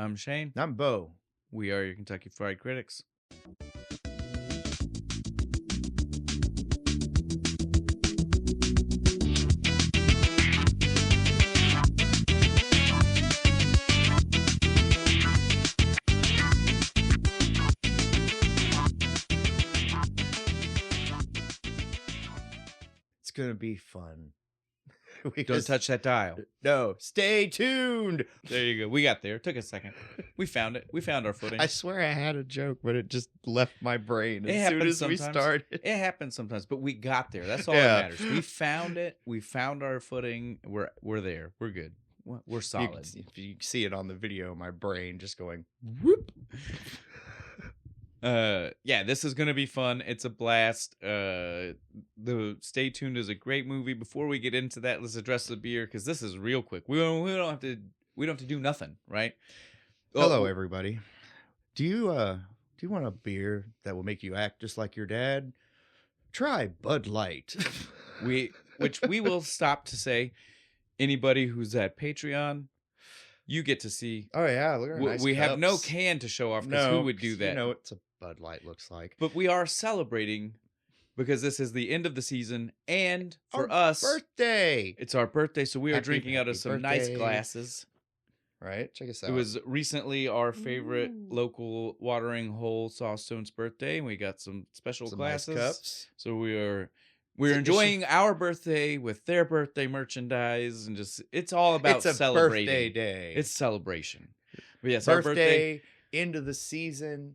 I'm Shane. I'm Bo. We are your Kentucky Fried Critics. It's going to be fun. Don't touch that dial. No, stay tuned. There you go. We got there. Took a second. We found it. We found our footing. I swear I had a joke, but it just left my brain It as soon as happens we sometimes. started. It happens sometimes, but we got there. That's all Yeah. that matters. We found it. We found our footing. We're there. We're good. We're solid. If you see it on the video, my brain just going whoop. Yeah, this is gonna be fun. It's a blast. The Stay Tuned is a great movie. Before we get into that, let's address the beer because this is real quick. We don't have to do nothing, right? Hello, everybody. Do you want a beer that will make you act just like your dad? Try Bud Light. Which we will stop to say. Anybody who's at Patreon, you get to see. Oh yeah, look at our nice we have no cups. can to show off because who would do that? You know what a Bud Light looks like. But we are celebrating because this is the end of the season, and for us, birthday. it's our birthday, so we are Happy, drinking out of happy some nice birthday. glasses. Right, check us out. It was recently our favorite Ooh. local watering hole Sawstone's birthday, and we got some special some glasses. nice cups. So we're It's enjoying our birthday with their birthday merchandise, and just it's all about It's a celebrating. birthday day. It's celebration. But yes, our birthday, birthday. into the season,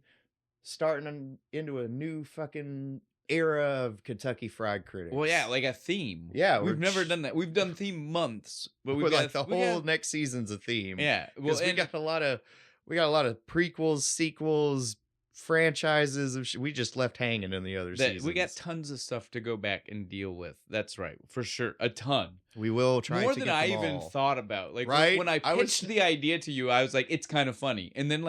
starting into a new fucking era of Kentucky Fried Critics. Well, yeah, like a theme. Yeah, we've never done that. We've done theme months, but we've with got like the whole next season's a theme. Yeah, because we got a lot of prequels, sequels, franchises. We just left hanging in the other seasons. we got tons of stuff to go back and deal with. That's right, for sure, a ton. We will try more to than get I them even all. thought about. Like Right? when I pitched the idea to you, I was like, it's kind of funny, and then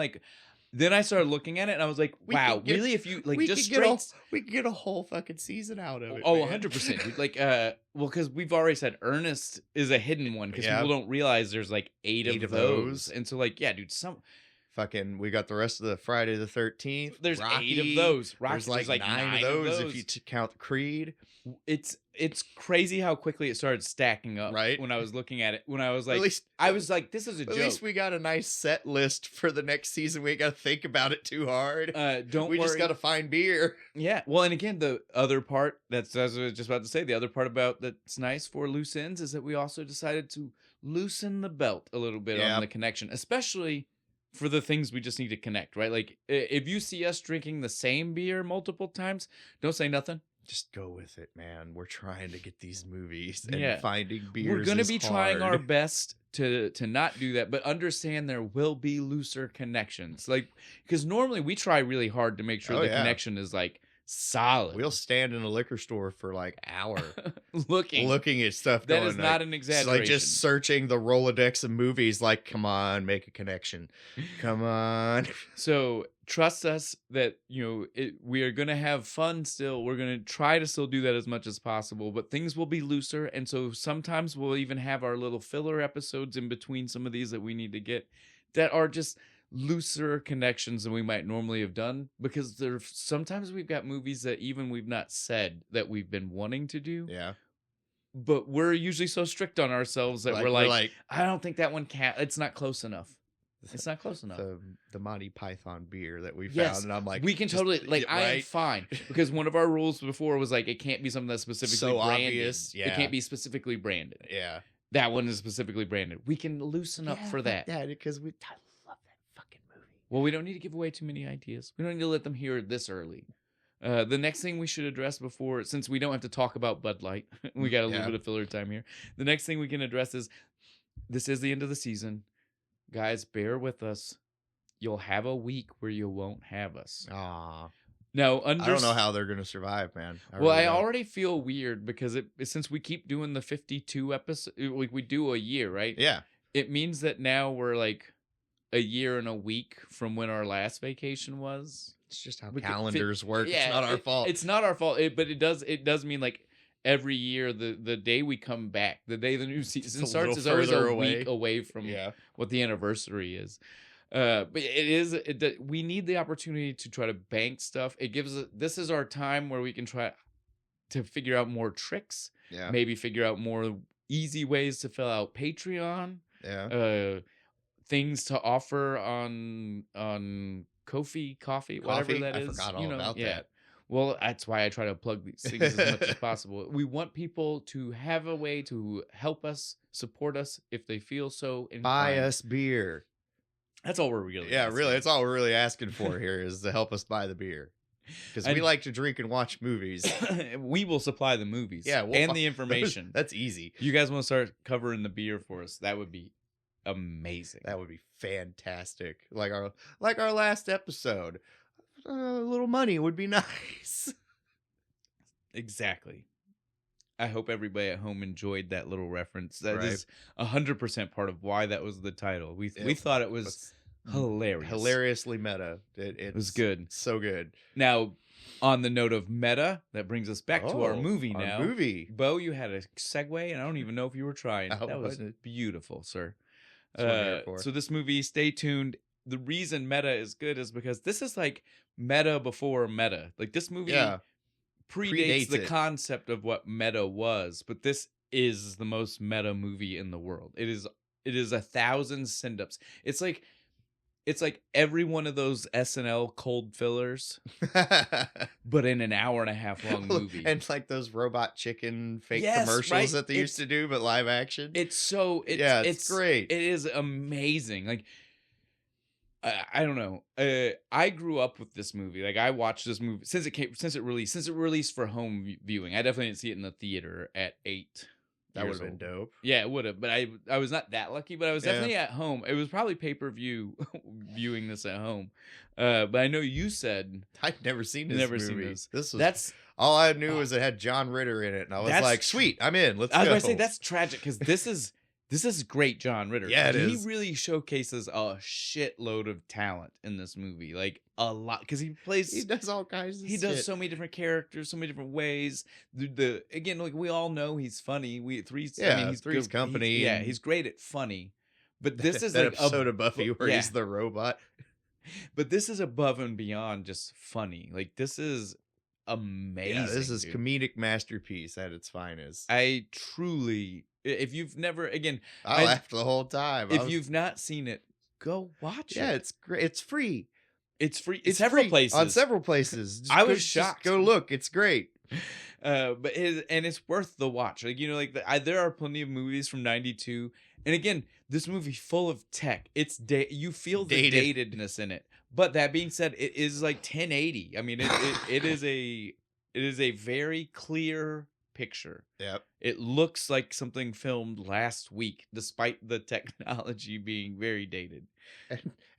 then I started looking at it, and I was like, We wow, could get- really? If you like we just could get straight. we could get a whole fucking season out of it. Oh, man. 100%. Like, well, because we've already said Ernest is a hidden one because Yeah. people don't realize there's like eight of those. And so, like, yeah, dude, Fucking, we got the rest of the Friday the 13th. there's Rocky, 8 of those. There's like nine of those if you count Creed. It's crazy how quickly it started stacking up. Right. When I was looking at it, when I was like, At least this is a at joke. least we got a nice set list for the next season. We ain't got to think about it too hard. Don't we worry. just got to find beer. Yeah. Well, and again, the other part as I was just about to say, the other part about that's nice for loose ends is that we also decided to loosen the belt a little bit on the connection, especially for the things we just need to connect, right? Like if you see us drinking the same beer multiple times, don't say nothing. Just go with it, man. We're trying to get these movies and finding beers. We're going to be trying our hard. best to not do that, but understand there will be looser connections. Like, because normally we try really hard to make sure the connection is like solid. We'll stand in a liquor store for like an hour looking at stuff. That going, is not an exaggeration. Like just searching the Rolodex of movies. Like, come on, make a connection. Come on. So trust us that we are going to have fun still. We're going to try to still do that as much as possible, but things will be looser. And so sometimes we'll even have our little filler episodes in between some of these that we need to get that are just looser connections than we might normally have done, because sometimes we've got movies that even we've not said that we've been wanting to do. Yeah. But we're usually so strict on ourselves that we're like, I don't think that one it's not close enough. It's not close enough. The Monty Python beer that we found, yes, and I'm like, we can totally I am fine, because one of our rules before was like it can't be something that's specifically so branded. obvious. Yeah. It can't be specifically branded. Yeah. That one is specifically branded. We can loosen up for that. Yeah, because I love that fucking movie. Well, we don't need to give away too many ideas. We don't need to let them hear it this early. The next thing we should address before, since we don't have to talk about Bud Light, we got a little bit of filler time here. The next thing we can address is this is the end of the season. Guys, bear with us. You'll have a week where you won't have us. Aw. Now, I don't know how they're going to survive, man. I really don't. already feel weird because since we keep doing the 52 episodes, like we do a year, right? Yeah. It means that now we're like a year and a week from when our last vacation was. It's just how calendars work. Yeah, it's not our fault. It's not our fault, but it does mean like every year the day we come back, the day the new season starts is always a week away from what the anniversary is. But we need the opportunity to try to bank stuff. It gives us, this is our time where we can try to figure out more tricks, Yeah. maybe figure out more easy ways to fill out Patreon, Yeah. things to offer on coffee, whatever that I is. forgot all about that. Well, that's why I try to plug these things as much as possible. We want people to have a way to help us, support us if they feel so inclined. Buy us beer. That's all we're really asking. Really. That's all we're really asking for here is to help us buy the beer. Because we like to drink and watch movies. We will supply the movies and the information. That's easy. You guys want to start covering the beer for us? That would be amazing. That would be fantastic. Like our last episode. A little money would be nice. Exactly. I hope everybody at home enjoyed that little reference. That Right. is 100% part of why that was the title. We thought it was hilarious. Hilariously meta. It was good. So good. Now, on the note of meta, that brings us back to our movie now. Our movie. Bo, you had a segue, and I don't even know if you were trying. That was beautiful, sir. That's what I'm here for. So this movie, stay tuned. The reason meta is good is because this is like meta before meta. Like this movie predates the concept of what meta was, but this is the most meta movie in the world. It is 1,000 send-ups. It's like every one of those SNL cold fillers, but in an hour and a half long movie. And like those robot chicken fake commercials that they used to do, but live action. It's great. It is amazing. Like, I don't know. I grew up with this movie. Like I watched this movie since it released for home viewing. I definitely didn't see it in the theater at 8. That would have been dope. Yeah, it would have. But I was not that lucky. But I was definitely at home. It was probably pay-per-view viewing this at home. But I know you said I'd never seen this movie. That's all I knew was it had John Ritter in it, and I was like, "Sweet, I'm in. Let's go." I was going to say that's tragic because this is great John Ritter. Yeah, it is. He really showcases a shitload of talent in this movie. Like a lot. Because he does all kinds of He does so many different characters, so many different ways. Again, like we all know he's funny. Three's Company. He's great at funny. But this is that like episode of Buffy where he's the robot. But this is above and beyond just funny. Like this is amazing. Yeah, this is comedic masterpiece at its finest. I truly, if you've never, again, I laughed the whole time. If you've not seen it, go watch it. Yeah, it's great. It's free. It's free. It's several places. On several places. I was shocked. Just go look. It's great. But it's worth the watch. Like, there are plenty of movies from '92, and again, this movie full of tech. You feel the datedness in it. But that being said, it is like 1080. I mean, it is a very clear picture. Yep. It looks like something filmed last week, despite the technology being very dated.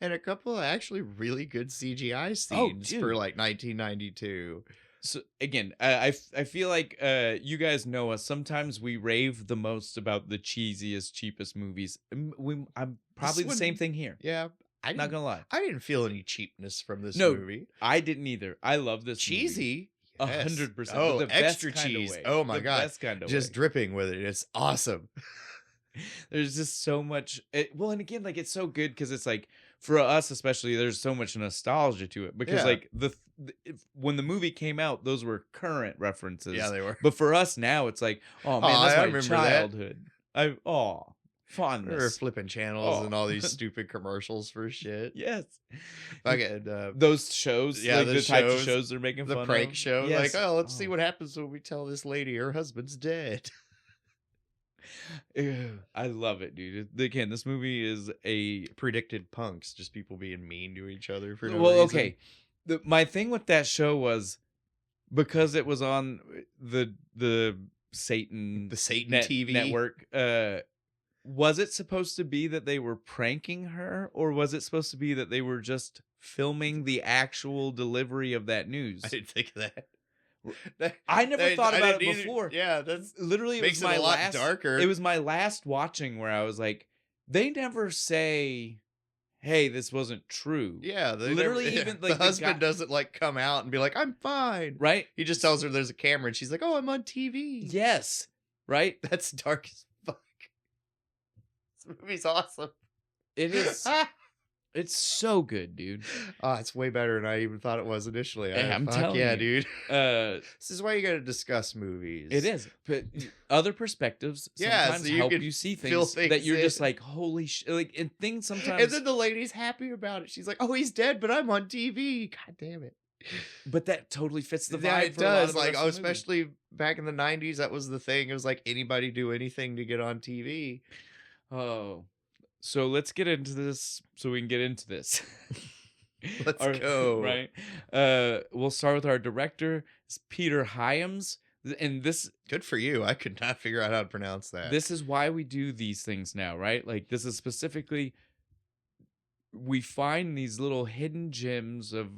And a couple of actually really good CGI scenes for like 1992. So again, I feel like you guys know us. Sometimes we rave the most about the cheesiest, cheapest movies. I'm probably the same thing here. Yeah. I'm not gonna lie. I didn't feel any cheapness from this movie. I didn't either. I love this cheesy. 100%. Oh, the extra cheese. Oh my god. Best kind of just way. Dripping with it. It's awesome. There's just so much. And again, like it's so good because it's like for us especially, there's so much nostalgia to it because like when the movie came out, those were current references. Yeah, they were. But for us now, it's like, oh man, that's my childhood. Fondness. We were flipping channels and all these stupid commercials for shit. Yes. Okay, those shows, like the types of shows they're making fun of. The prank show. Yes. Like, let's see what happens when we tell this lady her husband's dead. I love it, dude. Again, this movie is a predicted punks, just people being mean to each other for no reason. Okay. My thing with that show was because it was on the Satan TV network. Was it supposed to be that they were pranking her, or was it supposed to be that they were just filming the actual delivery of that news? I didn't think of that. I never thought about it before. Yeah, that's literally it makes was it a lot darker. It was my last watching where I was like, they never say, "Hey, this wasn't true." Yeah, even like the husband doesn't like come out and be like, "I'm fine." Right? He just tells her there's a camera, and she's like, "Oh, I'm on TV." Yes. Right. That's dark as fuck. This movie's awesome. It is. It's so good, dude. Oh, it's way better than I even thought it was initially. I'm Fuck telling yeah, you. dude. Uh, This is why you got to discuss movies. it is, but other perspectives Yeah, sometimes so you help can you see fill things that things you're just in. like, holy shit! Like, and things And sometimes, then the lady's happy about it. She's like, "Oh, he's dead, but I'm on TV." God damn it. but that totally fits the vibe. Yeah, it for a lot does. of the Like, rest of the movie. especially back in the 90s, that was the thing. It was like anybody do anything to get on TV. Oh, so let's get into this. So we can get into this. Let's go. Right. We'll start with our director, it's Peter Hyams, and this Good for you. I could not figure out how to pronounce that. this is why we do these things now, right? Like this is specifically we find these little hidden gems of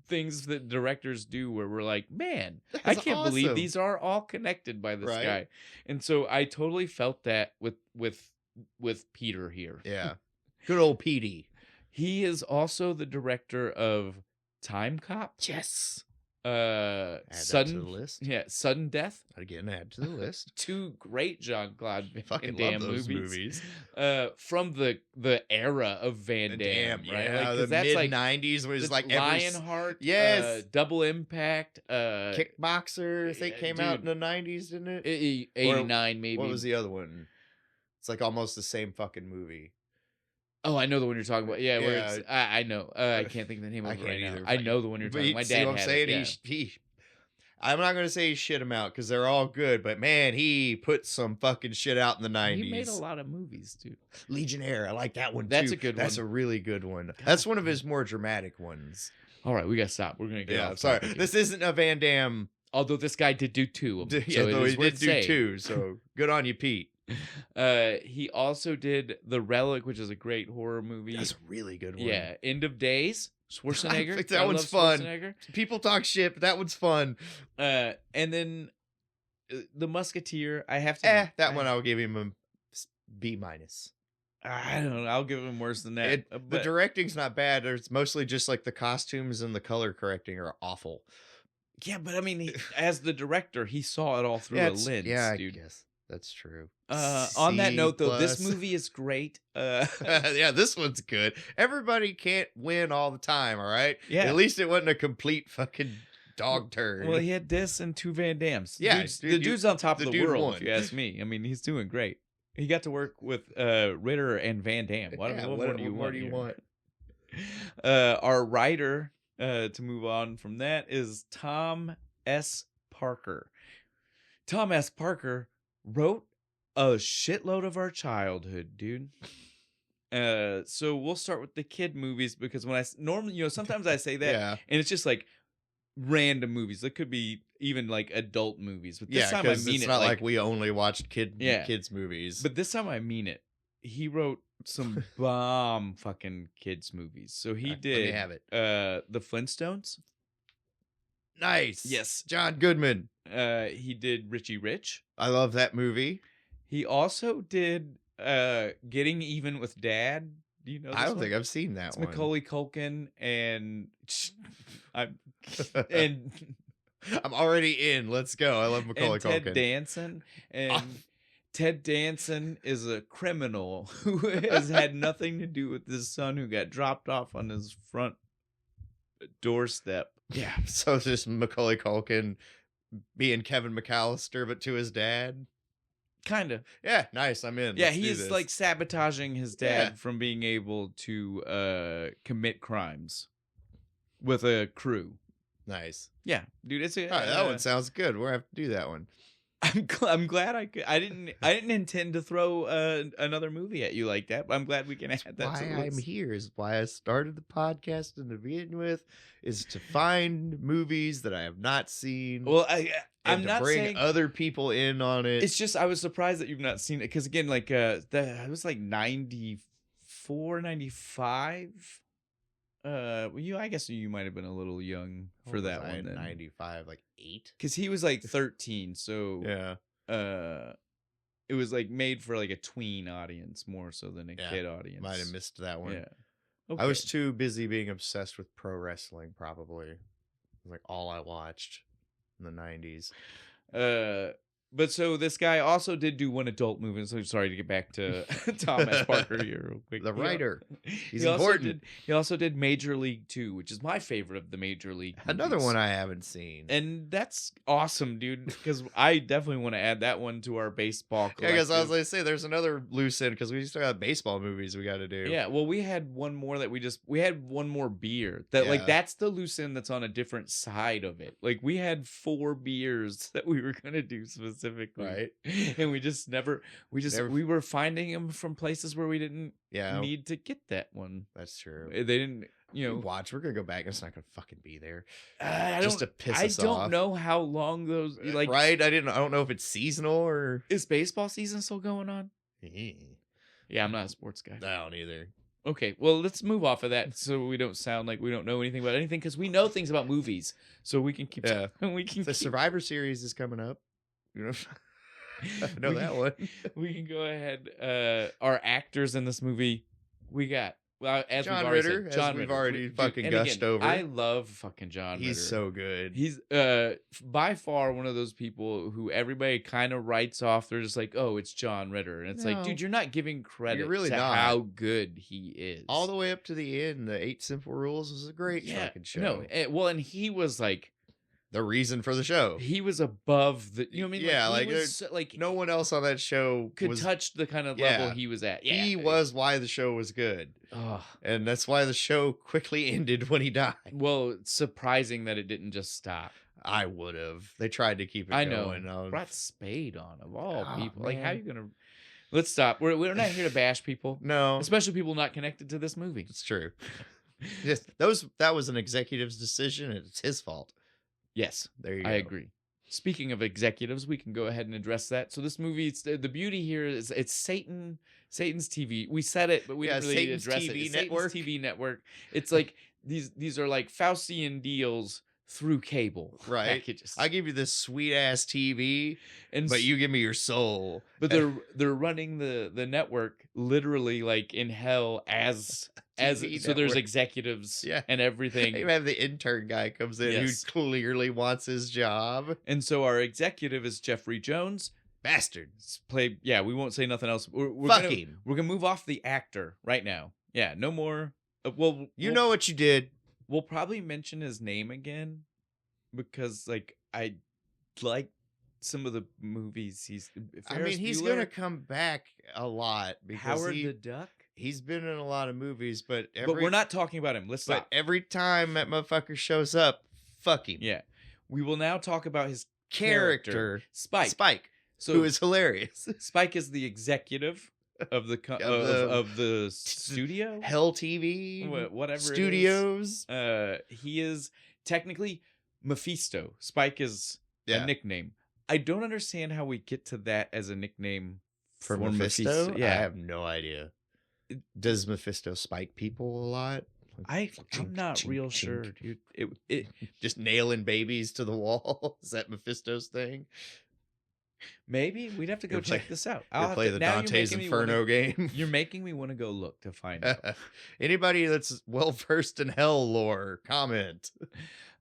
things that directors do where we're like, man, I That's can't believe awesome. these are all connected by this Right. guy. And so I totally felt that with Peter here. Yeah. Good old Petey. He is also the director of Time Cop, Yes. Add that to Sudden the list. yeah, Sudden Death. Again, add to the list. Two great Jean-Claude Van Fucking Damme love those movies. movies. From the era of Van Damme, right? Yeah, Like, the 'cause that's mid like 90s was the like every Lionheart, Yes. Double Impact, Kickboxer. I think yeah, came out in dude. the 90s, didn't it? 89 maybe. What was the other one? It's like almost the same fucking movie. Oh, I know the one you're talking about. Yeah, where Yeah. it's I know. I can't think of the name of I it can't right either. now. I know the one you're But talking you about. My see dad what I'm had saying? it. Yeah. I'm not going to say he shit him out because they're all good, but man, he put some fucking shit out in the 90s. He made a lot of movies too. Legionnaire, I like that one too. That's a good That's one. a really good one. That's one of his more dramatic ones. All right, we gotta stop. We're gonna get Yeah, off. sorry. topic here. This isn't a Van Damme. Although this guy did do two of them, Yeah, so though it is he worth did do saying. two, so good on you, Pete. He also did The Relic, which is a great horror movie. That's a really good one. Yeah, End of Days. Schwarzenegger. That I one's love fun. Schwarzenegger. People talk shit, but that one's fun. And then The Musketeer. I have to. That one I'll give him a B minus. I don't know. I'll give him worse than that. The but directing's not bad. It's mostly just like the costumes and the color correcting are awful. yeah, but I mean, as the director, he saw it all through a lens, I dude. guess that's true. On that note, though, this C+. movie is great. Yeah, this one's good. Everybody can't win all the time, all right? Yeah. At least it wasn't a complete fucking dog turd. Well, he had this and two Van Dams. Yeah, the dude's on top the of the dude world, won. if you ask me. I mean, he's doing great. He got to work with Ritter and Van Damme. What more do you want? Our writer, to move on from that, is Tom S. Parker. Tom S. Parker wrote a shitload of our childhood, dude. So we'll start with the kid movies because when I normally, sometimes I say that Yeah. and it's just like random movies. It could be even like adult movies, but this Yeah, time I because mean it's it. not like we only watched Yeah. kids movies. But this time I mean it. He wrote some bomb fucking kids movies. So he Let did me have it. The Flintstones. Nice. Yes. John Goodman. He did Richie Rich. I love that movie. He also did Getting Even with Dad. Do you know this I don't one? think I've seen that It's one. Macaulay Culkin and I'm I'm already in. Let's go. I love Macaulay and Ted Culkin. Danson. And Ted Danson is a criminal who has had nothing to do with his son who got dropped off on his front doorstep. Yeah. So it's just Macaulay Culkin being Kevin McAllister, but to his dad. Kind of. Yeah, nice. I'm in. Yeah, Let's do he's this. like sabotaging his dad Yeah. from being able to commit crimes with a crew. Nice. Yeah, dude, it's a. All right, that one sounds good. We're gonna have to do that one. I'm glad I could. I didn't intend to throw another movie at you like that, but I'm glad we can add that. Why to the I'm list. here is why I started the podcast to begin with, is to find movies that I have not seen. Well, and I'm to not bring saying other people in on it. it's just I was surprised that you've not seen it because again, like it was like 94, 95. I guess you might have been a little young for that I one then. 95, like 8. Because he was like 13, so Yeah, it was like made for like a tween audience more so than a kid audience. might have missed that one. Yeah, I was too busy being obsessed with pro wrestling. Probably, it was like all I watched in the 90s. But so this guy also did do one adult movie. So sorry to get back to Tom S. Parker here real quick. The writer. He's he important. He also did Major League 2, which is my favorite of the Major League movies. Another one I haven't seen. And that's awesome, dude, because I definitely want to add that one to our baseball collective. Yeah, I guess I was going to say, there's another loose end, because we still got baseball movies we got to do. Yeah, well, we had one more that we had one more beer that like that's the loose end that's on a different side of it. Like we had 4 beers that we were going to do specifically. Right. And we were finding them from places where we didn't need to get that one. That's true. They didn't, We're going to go back. It's not going to fucking be there. Just to piss us off. I don't know how long those like. Right. I don't know if it's seasonal or. Is baseball season still going on? Yeah, I'm not a sports guy. I don't either. Okay, well, let's move off of that so we don't sound like we don't know anything about anything, because we know things about movies, so we can keep. Yeah. The Survivor Series is coming up. I know that one. We can go ahead. Our actors in this movie, we got as John we've already Ritter, said, John as we've Ritter. already fucking gushed over. I love fucking John Ritter. He's so good. He's by far one of those people who everybody kind of writes off. They're just like, oh, it's John Ritter, and it's like, dude, you're not giving credit to how good he is. All the way up to the end, the 8 Simple Rules was a great fucking show. No, well, and he was like the reason for the show. He was above the, you know what I mean? Yeah, like no one else on that show could touch the kind of level he was at. Yeah, he was why the show was good. And that's why the show quickly ended when he died. Well, it's surprising that it didn't just stop. I would have. They tried to keep it going. I know. Brought Spade on, of all people. Man. Like, how are you going to... Let's stop. We're not here to bash people. No. Especially people not connected to this movie. It's true. That was an executive's decision, and it's his fault. Yes, there you go. I agree. Speaking of executives, we can go ahead and address that. So this movie, the beauty here is it's Satan's TV. We said it, but we didn't really address it. It's Satan's TV network. It's like these are like Faustian deals through cable packages. I give you this sweet ass TV, but you give me your soul. But they're running the network literally like in hell as so there's executives and everything. You have the intern guy comes in who clearly wants his job. And so our executive is Jeffrey Jones. Bastard. We won't say nothing else. We're gonna move off the actor right now. Yeah, no more. Well, you know what you did. We'll probably mention his name again because like I like some of the movies he's gonna come back a lot because Howard the Duck. He's been in a lot of movies, but we're not talking about him. Let's stop. But every time that motherfucker shows up, fuck him. Yeah. We will now talk about his character Spike. Who is hilarious. Spike is the executive of the of the studio, Hell TV, whatever studios. He is technically Mephisto. Spike is a nickname. I don't understand how we get to that as a nickname for Mephisto. Yeah, I have no idea. Does Mephisto spike people a lot? I'm not real sure, dude. It just nailing babies to the wall. Is that Mephisto's thing? Maybe we'd have to go check this out. I'll play the Dante's Inferno game. You're making me want to go look to find out. Anybody that's well versed in hell lore, comment.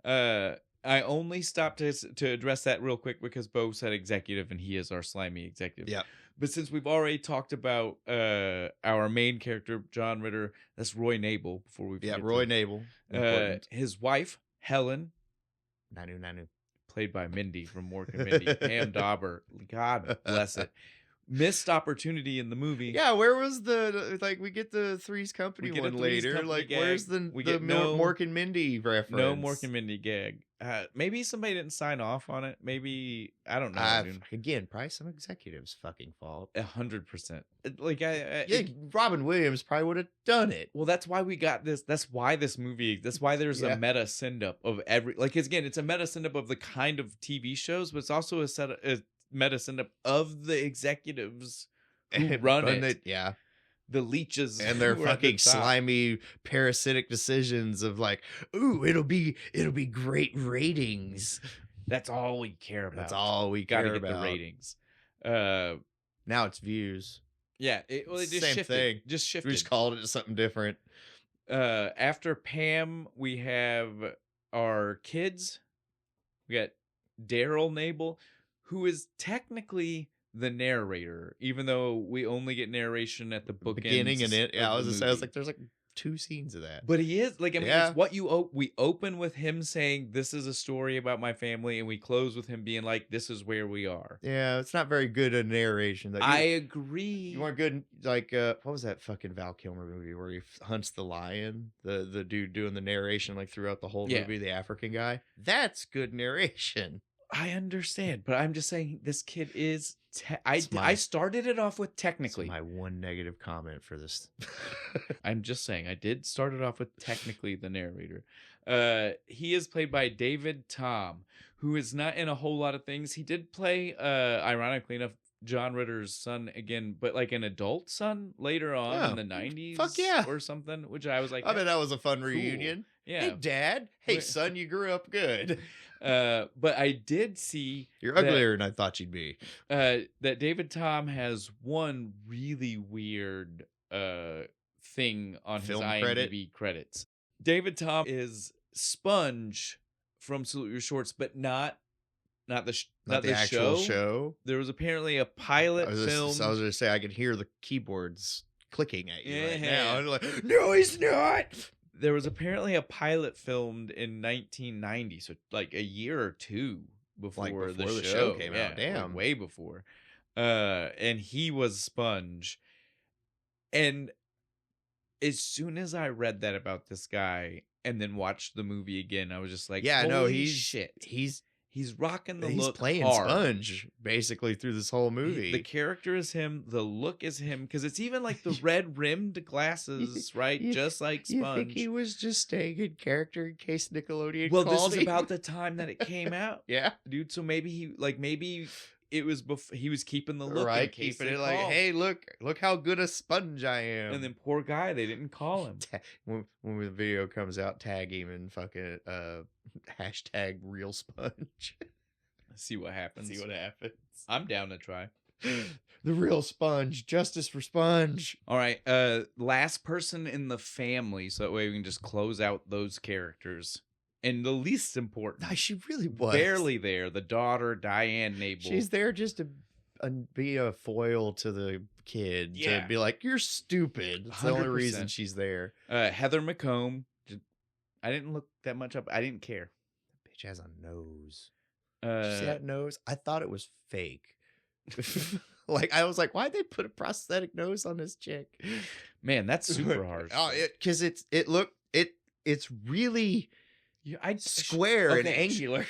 I only stopped to address that real quick because Bo said executive, and he is our slimy executive. Yeah. But since we've already talked about our main character, John Ritter, that's Roy Knable. Before we Roy Knable. His wife, Helen. Nanu. Played by Mindy from Mork and Mindy. Pam Dawber. God bless it. Missed opportunity in the movie. Yeah, where was we get the Three's Company one later. Where's the Mork and Mindy reference? No Mork and Mindy gag. Maybe somebody didn't sign off on it. Maybe, I don't know. Again, probably some executives' fucking fault. 100%. Robin Williams probably would have done it. Well, that's why we got this. That's why this movie, that's why there's a meta send-up of every, it's a meta send-up of the kind of TV shows, but it's also a meta send-up of the executives who run it. Yeah. The leeches and their fucking slimy parasitic decisions of like, ooh, it'll be great ratings. That's all we care about. That's all we care about. Gotta get the ratings. Now it's views. Yeah, it just same shifted. thing. Just shifted. We just called it something different. After Pam, we have our kids. We got Daryl Knable, who is technically the narrator, even though we only get narration at the beginning and it. Yeah, I was the just, I was movie. like, there's like 2 scenes of that. But he is like, I mean, Yeah. it's what you we open with him saying, "This is a story about my family," and we close with him being like, "This is where we are." Yeah, it's not very good a narration. Like, I agree. you weren't good. Like, what was that fucking Val Kilmer movie where he hunts the lion? The dude doing the narration like throughout the whole Yeah. movie, the African guy. That's good narration. I understand, but I'm just saying this kid is. I my- started it off with technically. That's my one negative comment for this. I'm just saying I did start it off with technically the narrator. He is played by David Tom, who is not in a whole lot of things. He did play, ironically enough, John Ritter's son again, but like an adult son later on in the 90s. Fuck yeah. Or something, which I was like, I mean, that was a fun cool. reunion. Yeah. Hey, Dad. Hey, Wait. son, you grew up good. But I did see You're uglier than I thought you'd be. that David Tom has one really weird thing on Film his IMDb credits. David Tom is Sponge from Salute Your Shorts, but not the actual show. There was apparently a pilot I was film. going to say, I could hear the keyboards clicking at you right Yeah. now. I'm like, no, he's not. There was apparently a pilot filmed in 1990, so like a year or two before, before the the show show came out. like Damn. way before. And he was Sponge. And as soon as I read that about this guy and then watched the movie again, I was just like, Yeah, no, holy he's shit. He's rocking the he's look playing hard. Sponge basically through this whole movie. The character is him. The look is him. Because it's even like the red rimmed glasses, right? Just like You Sponge. think he was just staying in character in case Nickelodeon Well, called this is him? about the time that it came out, Yeah. dude. So maybe it was before he was keeping the look, Right, in case keeping they it like, called. hey, look how good a sponge I am. And then poor guy, they didn't call him. when the video comes out, tag him and fucking hashtag real sponge. See what happens. See what happens. I'm down to try. The real sponge, justice for Sponge. All right, last person in the family, so that way we can just close out those characters. And the least important, No, she really was barely there, the daughter Duane Knable. She's there just to be a foil to the kid, to be like, you're stupid. It's the only 100%. reason she's there. Heather McComb. I didn't look that much up. I didn't care. Bitch has a nose. Did you see that nose? I thought it was fake. Like, I was like, why'd they put a prosthetic nose on this chick? Man, that's super harsh. Oh, because it's really square and Okay. angular.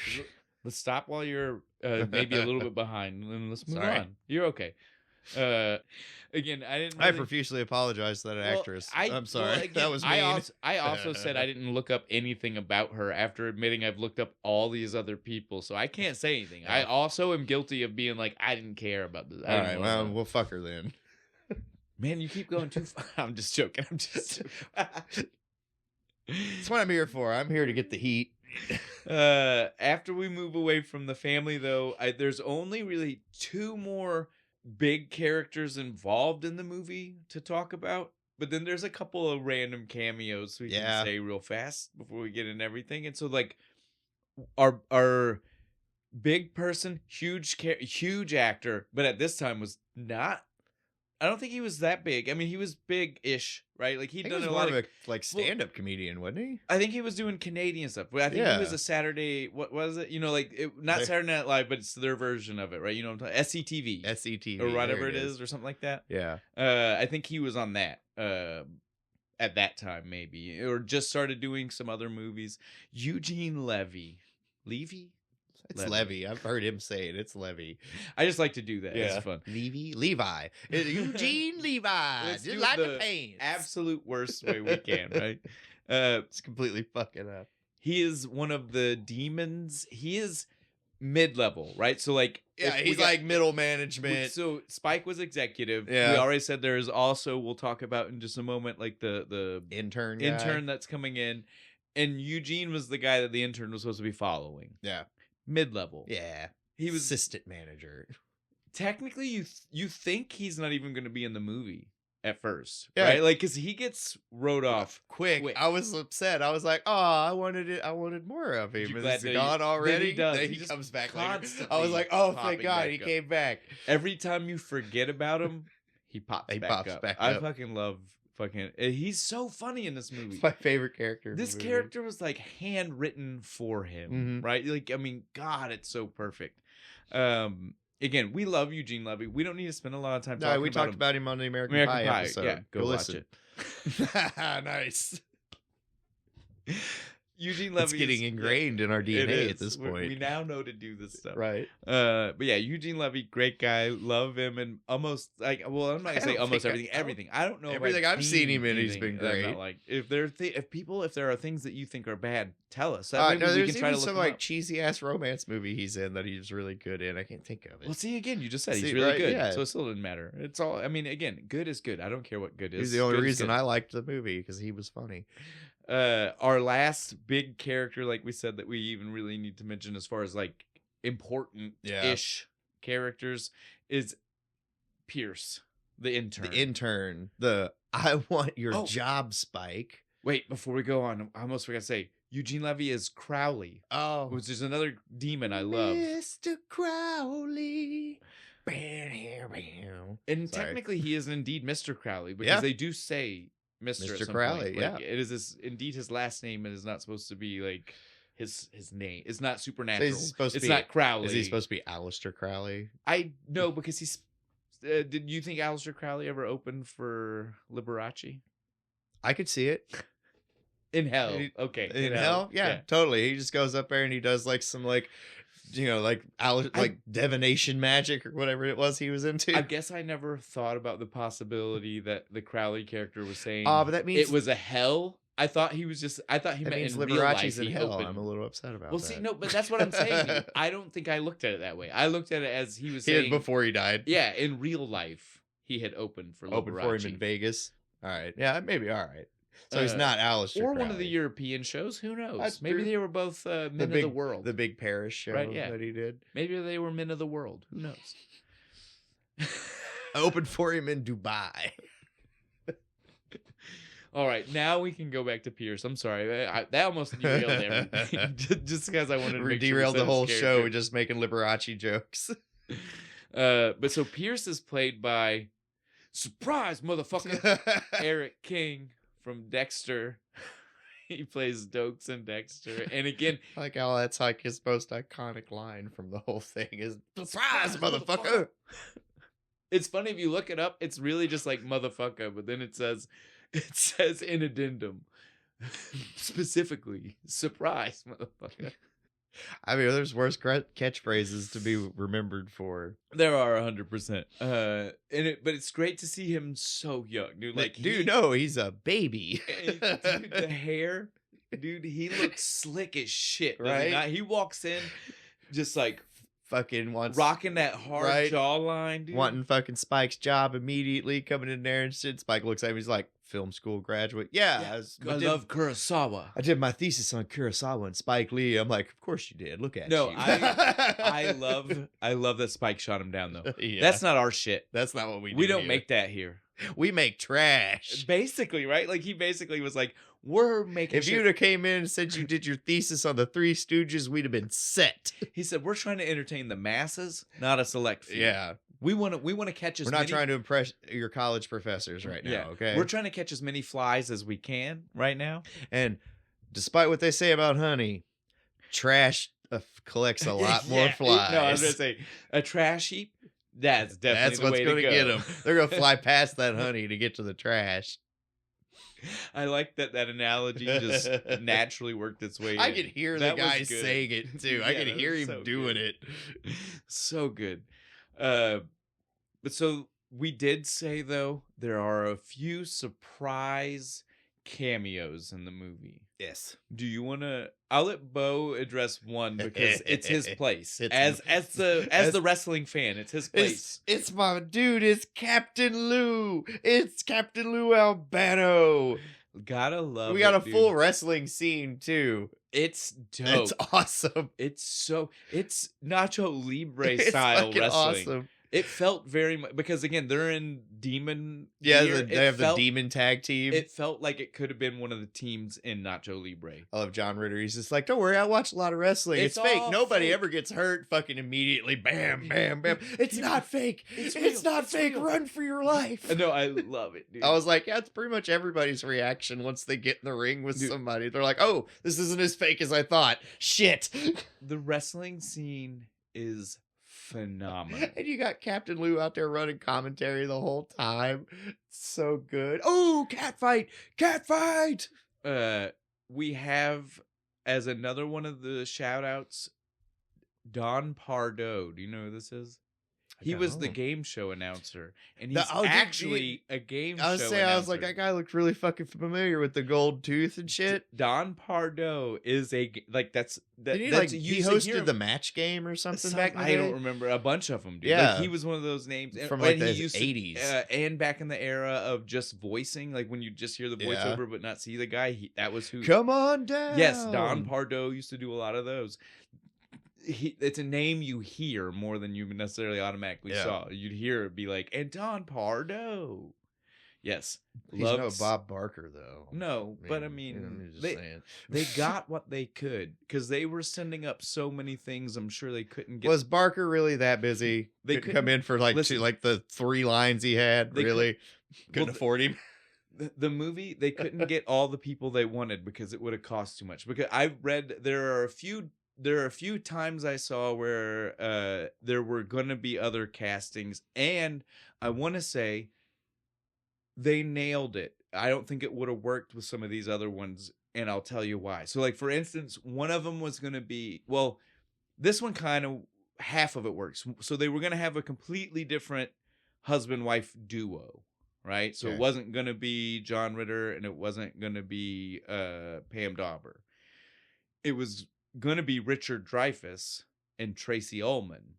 Let's stop while you're maybe a little bit behind, and let's move Sorry. on. You're okay. Again, I didn't. I Really, profusely apologize to that actress. I'm sorry. well, again, that was mean. I also said I didn't look up anything about her after admitting I've looked up all these other people, so I can't say anything. I also am guilty of being like, I didn't care about this. All right, well, we'll fuck her then. Man, you keep going too far. I'm just joking. That's what I'm here for. I'm here to get the heat. After we move away from the family, though, there's only really two more big characters involved in the movie to talk about. But then there's a couple of random cameos we can say real fast before we get into everything. And so, like, our big person, huge actor, but at this time was not. I don't think he was that big. I mean, he was big-ish, right? Like he'd done a lot of like stand-up comedian, wasn't he? I think he was doing Canadian stuff. I think he was a Saturday. What was it? You know, like not Saturday Night Live, but it's their version of it, right? You know what I'm talking? SCTV, SCTV, or whatever it is, or something like that. Yeah. I think he was on that at that time, maybe, or just started doing some other movies. Eugene Levy. It's Levy. I've heard him say it. It's Levy. I just like to do that. Yeah. It's fun. Levi. Eugene Levi. Let's do Like the the paint. absolute worst way we can, right? It's completely fucking up. He is one of the demons. He is mid-level, right? So like, He's like middle management. So Spike was executive. Yeah. We already said there is also, we'll talk about in just a moment, like the intern that's coming in. And Eugene was the guy that the intern was supposed to be following. Yeah. Mid-level. Yeah. He was assistant manager. technically you think he's not even going to be in the movie. at first, Yeah. right? Like, because he gets wrote off quick. I was upset. I was like, oh, I wanted more of him. You Is glad he that gone already? Then he does. Then He he just comes back later. I constantly was like, oh, thank popping God, back he up. came back. Every time you forget about him, he pops back up. I fucking love he's so funny in this movie. It's my favorite character. This character was like handwritten for him, right? Like, I mean, God, it's so perfect. Again, we love Eugene Levy. We don't need to spend a lot of time talking about him. We talked about him on the American Pie episode. Yeah, go watch listen. it. Nice. Eugene Levy it's getting ingrained in our DNA at this point. We now know to do this stuff. Right. But yeah, Eugene Levy, great guy. Love him. And almost like, well, I'm not going to say almost everything. I don't know. Everything I've seen him in, he's been great. Not like, if there are things that you think are bad, tell us. No, there's even some like cheesy ass romance movie he's in that he's really good in. I can't think of it. Well, see, again, you just said he's really good. Yeah. So it still didn't matter. It's all, I mean, again, good is good. I don't care what good is. He's the only reason I liked the movie because he was funny. Our last big character, like we said, that we even really need to mention as far as like important-ish characters is Pierce, the intern. I want your job, Spike. Wait, before we go on, I almost forgot to say Eugene Levy is Crowley. Oh, which is another demon I love. Mr. Crowley. And technically, he is indeed Mr. Crowley because they do say Mr. Crowley. Like, it is indeed his last name, and is not supposed to be like his name. It's not supernatural. So it's not Crowley. Is he supposed to be Aleister Crowley? I know because he's. Did you think Aleister Crowley ever opened for Liberace? I could see it. In hell. Okay. In hell? Yeah, totally. He just goes up there and he does like some like divination magic or whatever it was he was into. I guess I never thought about the possibility that the Crowley character was saying but that means it was a hell. I thought he meant in real life in hell. I'm a little upset about that. Well, see, no, but that's what I'm saying. I don't think I looked at it that way. I looked at it as he was saying before he died. Yeah, in real life, he had opened for him in Vegas. All right. Yeah, maybe all right. So he's not Aleister Crowley. Or one of the European shows. Who knows? Maybe they were both men of the world. The big Paris show that he did. Maybe they were men of the world. Who knows? I opened for him in Dubai. All right, now we can go back to Pierce. I'm sorry. That almost derailed everything. Just because I wanted to make derailed the whole show just making Liberace jokes. But so Pierce is played by, surprise, motherfucker, Eric King from Dexter. He plays Dokes in Dexter. And again, I like how that's like his most iconic line from the whole thing is, surprise, motherfucker. It's funny if you look it up, it's really just like motherfucker, but then it says in addendum, specifically, surprise, motherfucker. I mean, there's worse catchphrases to be remembered for. There are 100%. But it's great to see him so young, dude. Like, he's a baby. Dude, the hair, dude, he looks slick as shit, right? He walks in just like fucking rocking that hard jawline, dude. Wanting fucking Spike's job immediately, coming in there and shit. Spike looks at him, he's like, film school graduate. I love Kurosawa. I did my thesis on Kurosawa and Spike Lee. I'm like, of course you did. Look at you. No, I love that Spike shot him down though. Yeah. That's not our shit. That's not what we do. We don't make that here. We make trash. Basically, right? Like he basically was like, we're making If you'd have came in and said you did your thesis on the Three Stooges, we'd have been set. He said, we're trying to entertain the masses, not a select few. Yeah. We want to catch as many... We're not trying to impress your college professors right now, okay? We're trying to catch as many flies as we can right now. And despite what they say about honey, trash collects a lot more flies. No, I was going to say, a trash heap, that's definitely the way to go. That's what's going to get them. They're going to fly past that honey to get to the trash. I like that analogy just naturally worked its way in. I could hear the guy saying it, too. I could hear him doing it. So good. But so we did say, though, there are a few surprise cameos in the movie. Yes. Do you want to... I'll let Bo address one because it's his place. As the wrestling fan, it's his place. It's my dude. It's Captain Lou. It's Captain Lou Albano. Gotta love We got a full wrestling scene, too. It's dope. It's awesome. It's Nacho Libre style wrestling. Awesome. It felt very much because again they're in demon. Yeah, gear. they have the demon tag team. It felt like it could have been one of the teams in Nacho Libre. I love John Ritter. He's just like, don't worry, I watch a lot of wrestling. It's fake. Nobody ever gets hurt. Fucking immediately, bam, bam, bam. It's not fake. It's not fake. Real. Run for your life. No, I love it, dude. I was like, yeah, it's pretty much everybody's reaction once they get in the ring with somebody. They're like, oh, this isn't as fake as I thought. Shit. The wrestling scene is phenomenal. And you got Captain Lou out there running commentary the whole time. So good. Oh, cat fight. We have as another one of the shout outs Don Pardo. Do you know who this is? He was the game show announcer, and he's actually a game show announcer. I was like, that guy looked really fucking familiar with the gold tooth and shit. Don Pardo is he hosted the match game or something back in the day? I don't remember. A bunch of them, dude. Yeah. Like, he was one of those names. From like the 80s. And back in the era of just voicing, like when you just hear the voiceover but not see the guy, that was who. Come on down. Yes, Don Pardo used to do a lot of those. It's a name you hear more than you necessarily automatically saw. You'd hear it be like, and Don Pardo. Yes. He's no Bob Barker, though. No, but I mean, they got what they could because they were sending up so many things. I'm sure they couldn't get. Was Barker really that busy? They couldn't come in for the 3 lines he had. Really couldn't afford him. The movie, they couldn't get all the people they wanted because it would have cost too much. Because I read there are a few times I saw where there were going to be other castings, and I want to say they nailed it. I don't think it would have worked with some of these other ones, and I'll tell you why. So, like, for instance, one of them was going to be, well, this one kind of, half of it works. So they were going to have a completely different husband-wife duo, right? So it wasn't going to be John Ritter, and it wasn't going to be Pam Dawber. It was going to be Richard Dreyfuss and Tracy Ullman.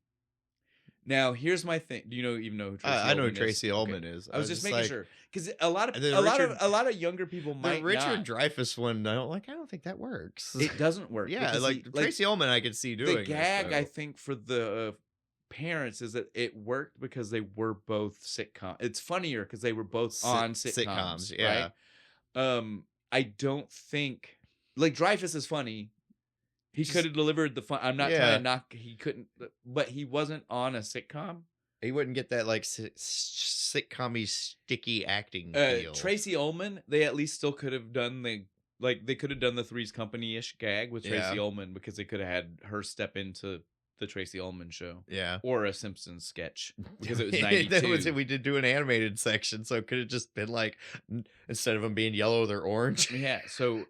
Now, here's my thing. Do you even know who Tracy Ullman is? I know who Tracy Ullman is. I was just making sure because a lot of younger people might the Richard Dreyfuss one. I don't think that works. It doesn't work. Yeah, Tracy Ullman, I could see doing the gag. I think for the parents is that it worked because they were both sitcom. It's funnier because they were both on sitcoms. Yeah. Right? I don't think Dreyfuss is funny. He could have delivered the fun. I'm not trying to knock. He couldn't, but he wasn't on a sitcom. He wouldn't get that sitcom-y sticky acting feel. Tracy Ullman, they at least still could have done they could have done the Three's Company-ish gag with Tracy Ullman because they could have had her step into the Tracy Ullman show. Yeah. Or a Simpsons sketch because it was 92. We did do an animated section, so it could have just been like, instead of them being yellow, they're orange. Yeah. So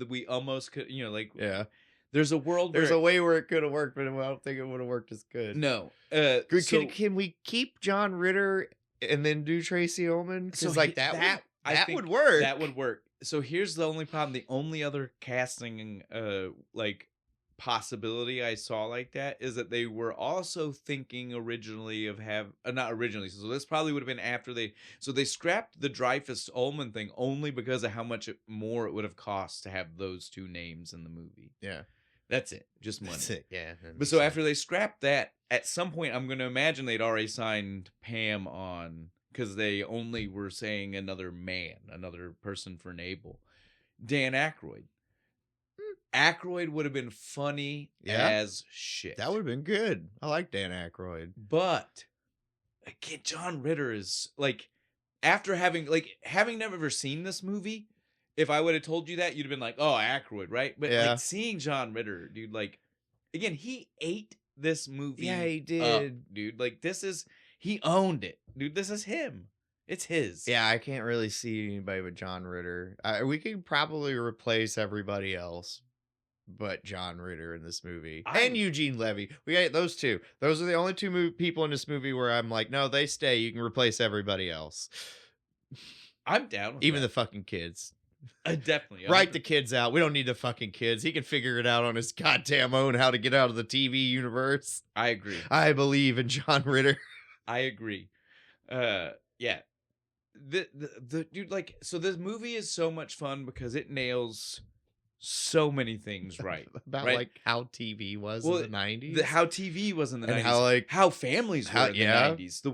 we almost could, There's a world. There's a way where it could have worked, but I don't think it would have worked as good. No. Can we keep John Ritter and then do Tracy Ullman? Because that would work. That would work. So here's the only problem. The only other casting possibility I saw like that is that they were also thinking originally of not originally. So this probably would have been after they scrapped the Dreyfuss Ullman thing only because of how much more it would have cost to have those two names in the movie. Yeah. That's it. Just money. That's it, yeah. But so after they scrapped that, at some point, I'm going to imagine they'd already signed Pam on because they only were saying another person for Knable. Dan Aykroyd. Aykroyd would have been funny as shit. That would have been good. I like Dan Aykroyd. But, again, John Ritter is, after having never seen this movie, if I would have told you that, you'd have been like, oh, Aykroyd, right? But seeing John Ritter, dude, again, he ate this movie. Yeah, he did. Up, dude. He owned it. Dude, this is him. It's his. Yeah, I can't really see anybody with John Ritter. We could probably replace everybody else but John Ritter in this movie. And Eugene Levy. We got those two. Those are the only two people in this movie where I'm like, no, they stay. You can replace everybody else. I'm down with Even the fucking kids. Definitely. Write the kids out. We don't need the fucking kids. He can figure it out on his goddamn own how to get out of the TV universe. I agree. I believe in John Ritter. I agree. Yeah. The dude, so this movie is so much fun because it nails so many things right. About right? like how TV was Well, in the 90s. how TV was in the And 90s, how, like- how families were how- in the yeah. 90s, the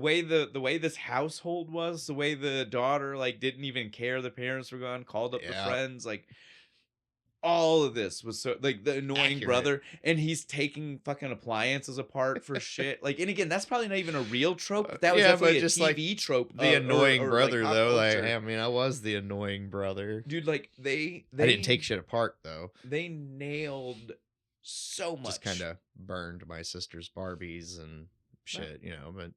way this household was, the way the daughter like didn't even care the parents were gone, called up the Yeah. friends, like all of this was so like the annoying Accurate. brother, and he's taking fucking appliances apart for shit. Like, and again, that's probably not even a real trope. But that was Yeah, definitely but a just, like, TV trope. The annoying or, brother, like, pop though. Like, culture. I mean, I was the annoying brother. Dude, like they I didn't take shit apart, though. They nailed so much. Just kind of burned my sister's Barbies and shit, you know, but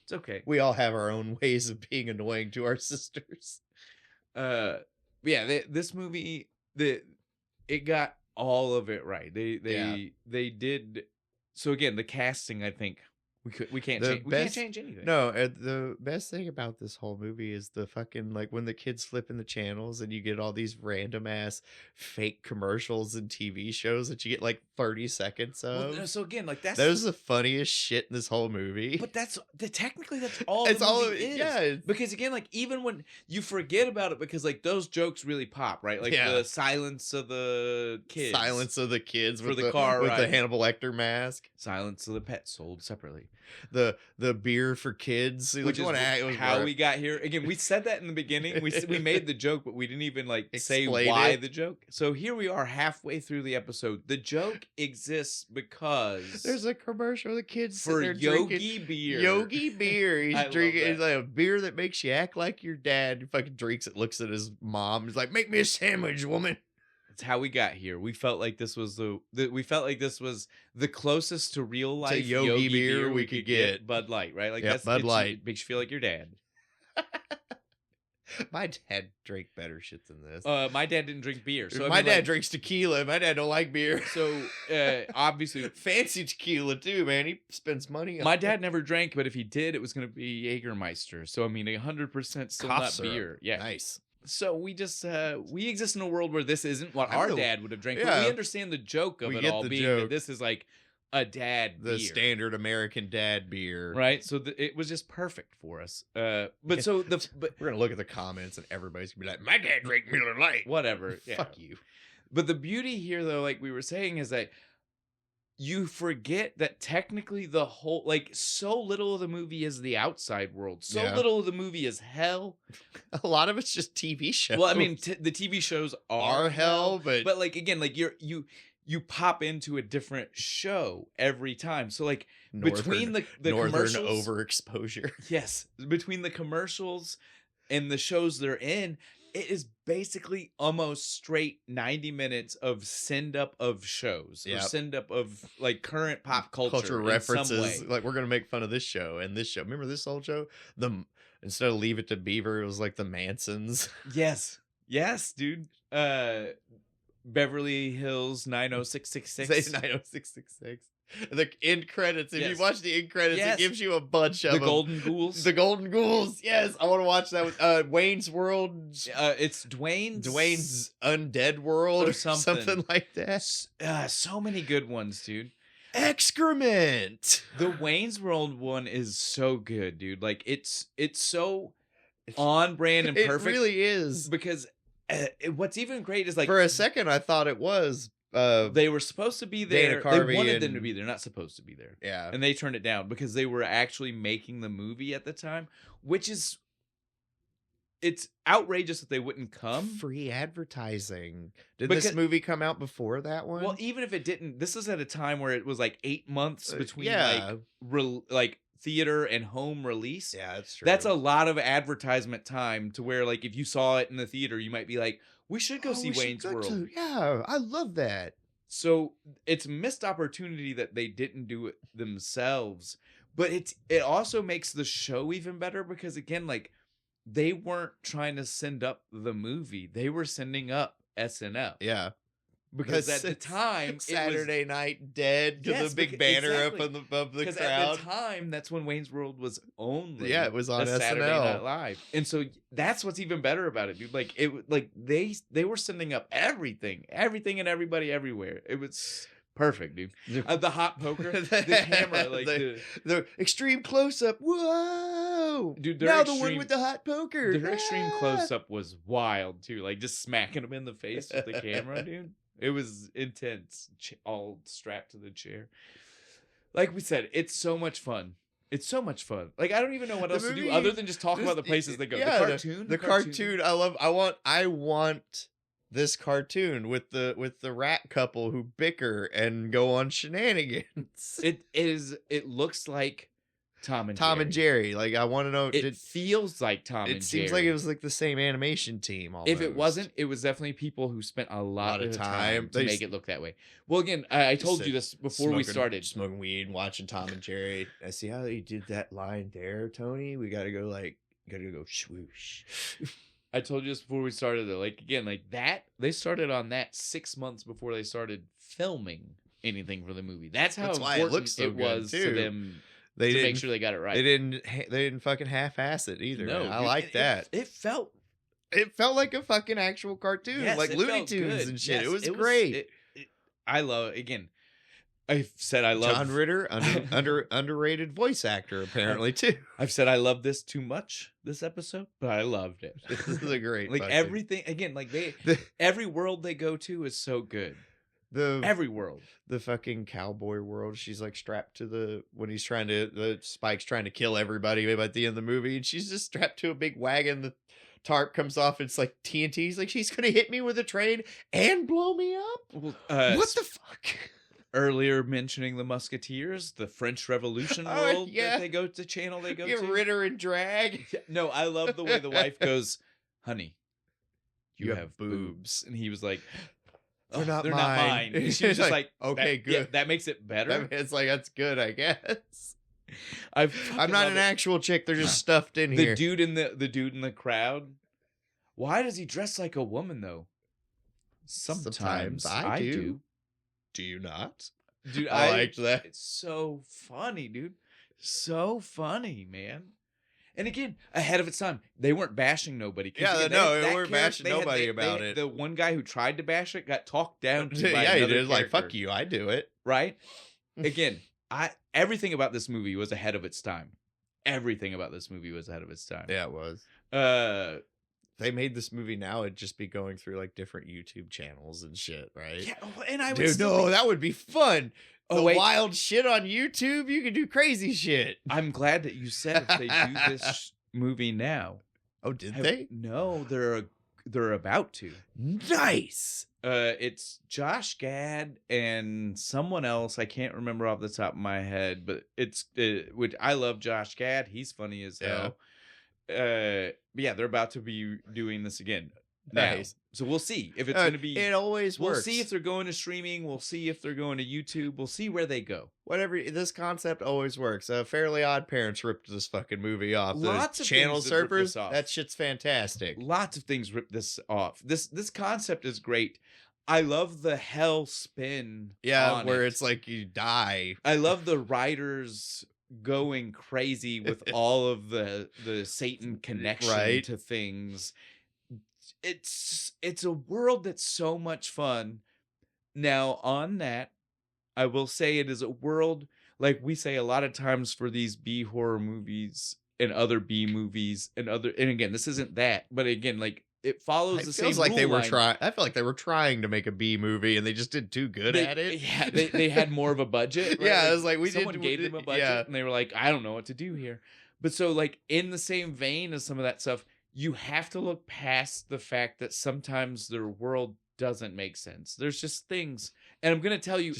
it's okay. we all have our own ways of being annoying to our sisters. Yeah, this movie, it got all of it right. They did. So again, the casting, I think we can't change anything. No, the best thing about this whole movie is the fucking, like, when the kids flip in the channels and you get all these random ass fake commercials and TV shows that you get like 30 seconds of. Well, so again, like that is the funniest shit in this whole movie. But technically that's all It's the all movie is. yeah. Because again, like even when you forget about it, because like those jokes really pop, right? Like the silence of the kids, Silence of the kids for with the car with ride. the Hannibal Lecter mask. Silence of the pets sold separately. The beer for kids, Which is how we got here. Again, we said that in the beginning. We made the joke, but we didn't even like say why the joke. So here we are halfway through the episode. The joke exists because there's a commercial of the kids for Yogi drinking beer. Yogi beer. He's drinking. It's that. like a beer that makes you act like your dad. He fucking drinks it. Looks at his mom. He's like, "Make me a sandwich, woman." It's how we got here. We felt like this was the closest to real life to Yogi beer we could get. Bud Light, right? Like Yep, that's Bud Light makes you feel like your dad. My dad drank better shit than this. My dad didn't drink beer, so my dad drinks tequila. My dad don't like beer. So obviously, fancy tequila too, man. He spends money on my dad never drank, but if he did, it was going to be Jägermeister. So I mean, 100% still not syrup. beer. Yeah, nice. So we just we exist in a world where this isn't what our dad would have drank. Yeah. But we understand the joke of it all being that this is like a dad the beer. Standard American dad beer, right? So it was just perfect for us. But we're gonna look at the comments and everybody's gonna be like, "My dad drank Miller Lite." Whatever. Yeah. Fuck you. But the beauty here, though, like we were saying, is that you forget that technically the whole, like, so little of the movie is the outside world. So little of the movie is hell. A lot of it's just TV shows. Well, I mean, the TV shows are hell, but like again, like you pop into a different show every time. So like between the commercials, overexposure. Yes, between the commercials and the shows they're in, it is basically almost straight 90 minutes of send up of shows or send up of like current pop culture references. Like, we're gonna make fun of this show and this show. Remember this old show? Instead of Leave It to Beaver, it was like the Mansons. Yes, dude. Beverly Hills 90666. Say 90666. The end credits. If you watch the end credits, it gives you a bunch of the Golden Ghouls. The Golden Ghouls. Yes, I want to watch that with Wayne's World. It's Duane's Undead World or something like that. So many good ones, dude. Excrement. The Wayne's World one is so good, dude. Like it's so on brand and perfect. It really is. Because what's even great is like for a second I thought it was they were supposed to be there. They wanted them to be there, not supposed to be there. Yeah. And they turned it down because they were actually making the movie at the time, which is it's outrageous that they wouldn't come. Free advertising. Did this movie come out before that one? Well, even if it didn't, this is at a time where it was like 8 months between like theater and home release. Yeah, that's true. That's a lot of advertisement time to where like if you saw it in the theater, you might be like, we should go see Wayne's World. Yeah, I love that. So it's missed opportunity that they didn't do it themselves. But it also makes the show even better because again, like they weren't trying to send up the movie. They were sending up SNL. Yeah. Because at the time, Saturday Night Dead, because the big banner up above the crowd. At the time, that's when Wayne's World was only it was on SNL. Saturday Night Live, and so that's what's even better about it, dude. Like they were sending up everything, and everybody everywhere. It was Perfect, dude. The hot poker, the camera, like the extreme close up. Whoa, dude! Now the one with the hot poker. Their extreme close up was wild too. Like just smacking him in the face with the camera, dude. It was intense. All strapped to the chair. Like we said, it's so much fun. It's so much fun. Like I don't even know what else to do other than just talk about the places they go. Yeah, the cartoon. I want this cartoon with the rat couple who bicker and go on shenanigans. It looks like Tom and Jerry. Like I want to know. It feels like Tom and Jerry. It seems like it was like the same animation team. Almost. If it wasn't, it was definitely people who spent a lot of time to make it look that way. Well, again, I told you this before we started. Smoking weed, watching Tom and Jerry. I see how you did that line there, Tony. We gotta go swoosh. I told you this before we started. Like again, like that. They started on that 6 months before they started filming anything for the movie. That's how important it looks so was too. to them. They to didn't make sure they got it right. They didn't fucking half-ass it either. No, I like that. It felt like a fucking actual cartoon, like Looney Tunes and shit. Yes, it was great. I love again. I've said I love John Ritter, underrated voice actor apparently too. I've said I love this too much this episode, but I loved it. This is a great like everything again. Like every world they go to is so good. Every world, the fucking cowboy world. She's like strapped to when he's the Spike's trying to kill everybody at the end of the movie, and she's just strapped to a big wagon. The tarp comes off. It's like TNT. He's like, she's gonna hit me with a train and blow me up. Well, what the fuck? Earlier mentioning the Musketeers, the French Revolution world that they go to. Channel they go to. Ritter and drag. No, I love the way the wife goes, "Honey, you have boobs," and he was like. They're not mine. And she was just like, okay, good. Yeah, that makes it better. It's like, that's good, I guess. I'm not an actual chick. They're just stuffed in here. The dude in the crowd. Why does he dress like a woman though? Sometimes I do. Do you not? Dude, I liked that. It's so funny, dude. So funny, man. And again, ahead of its time, they weren't bashing nobody. Yeah, they weren't bashing nobody about it. The one guy who tried to bash it got talked down to by he did. Character. Like, fuck you, I do it. Right? Again, everything about this movie was ahead of its time. Everything about this movie was ahead of its time. Yeah, it was. They made this movie now, it'd just be going through like different YouTube channels and shit, right? Yeah, and I would that would be fun. Wild shit on YouTube, you can do crazy shit. I'm glad that you said if they do this movie now. Oh, did they? No, they're about to. Nice. It's Josh Gad and someone else. I can't remember off the top of my head, but which I love Josh Gad. He's funny as hell. Yeah, they're about to be doing this again. Nice. So we'll see if it's going to be. It always works. We'll see if they're going to streaming. We'll see if they're going to YouTube. We'll see where they go. Whatever. This concept always works. Fairly Odd Parents ripped this fucking movie off. Lots of channel surfers. That shit's fantastic. Lots of things rip this off. This concept is great. I love the hell spin. Yeah, where it's like you die. I love the writers going crazy with all of the Satan connection to things. It's a world that's so much fun. Now, on that, I will say it is a world, like we say a lot of times for these B horror movies and other B movies and again, this isn't that, but again, like it follows the same feels like rule they were line. trying. I feel like they were trying to make a B movie and they just did too good at it. Yeah, they had more of a budget. Right? Yeah, it was like someone gave them a budget and they were like, I don't know what to do here. But so like in the same vein as some of that stuff, you have to look past the fact that sometimes their world doesn't make sense. There's just things, and I'm gonna tell you,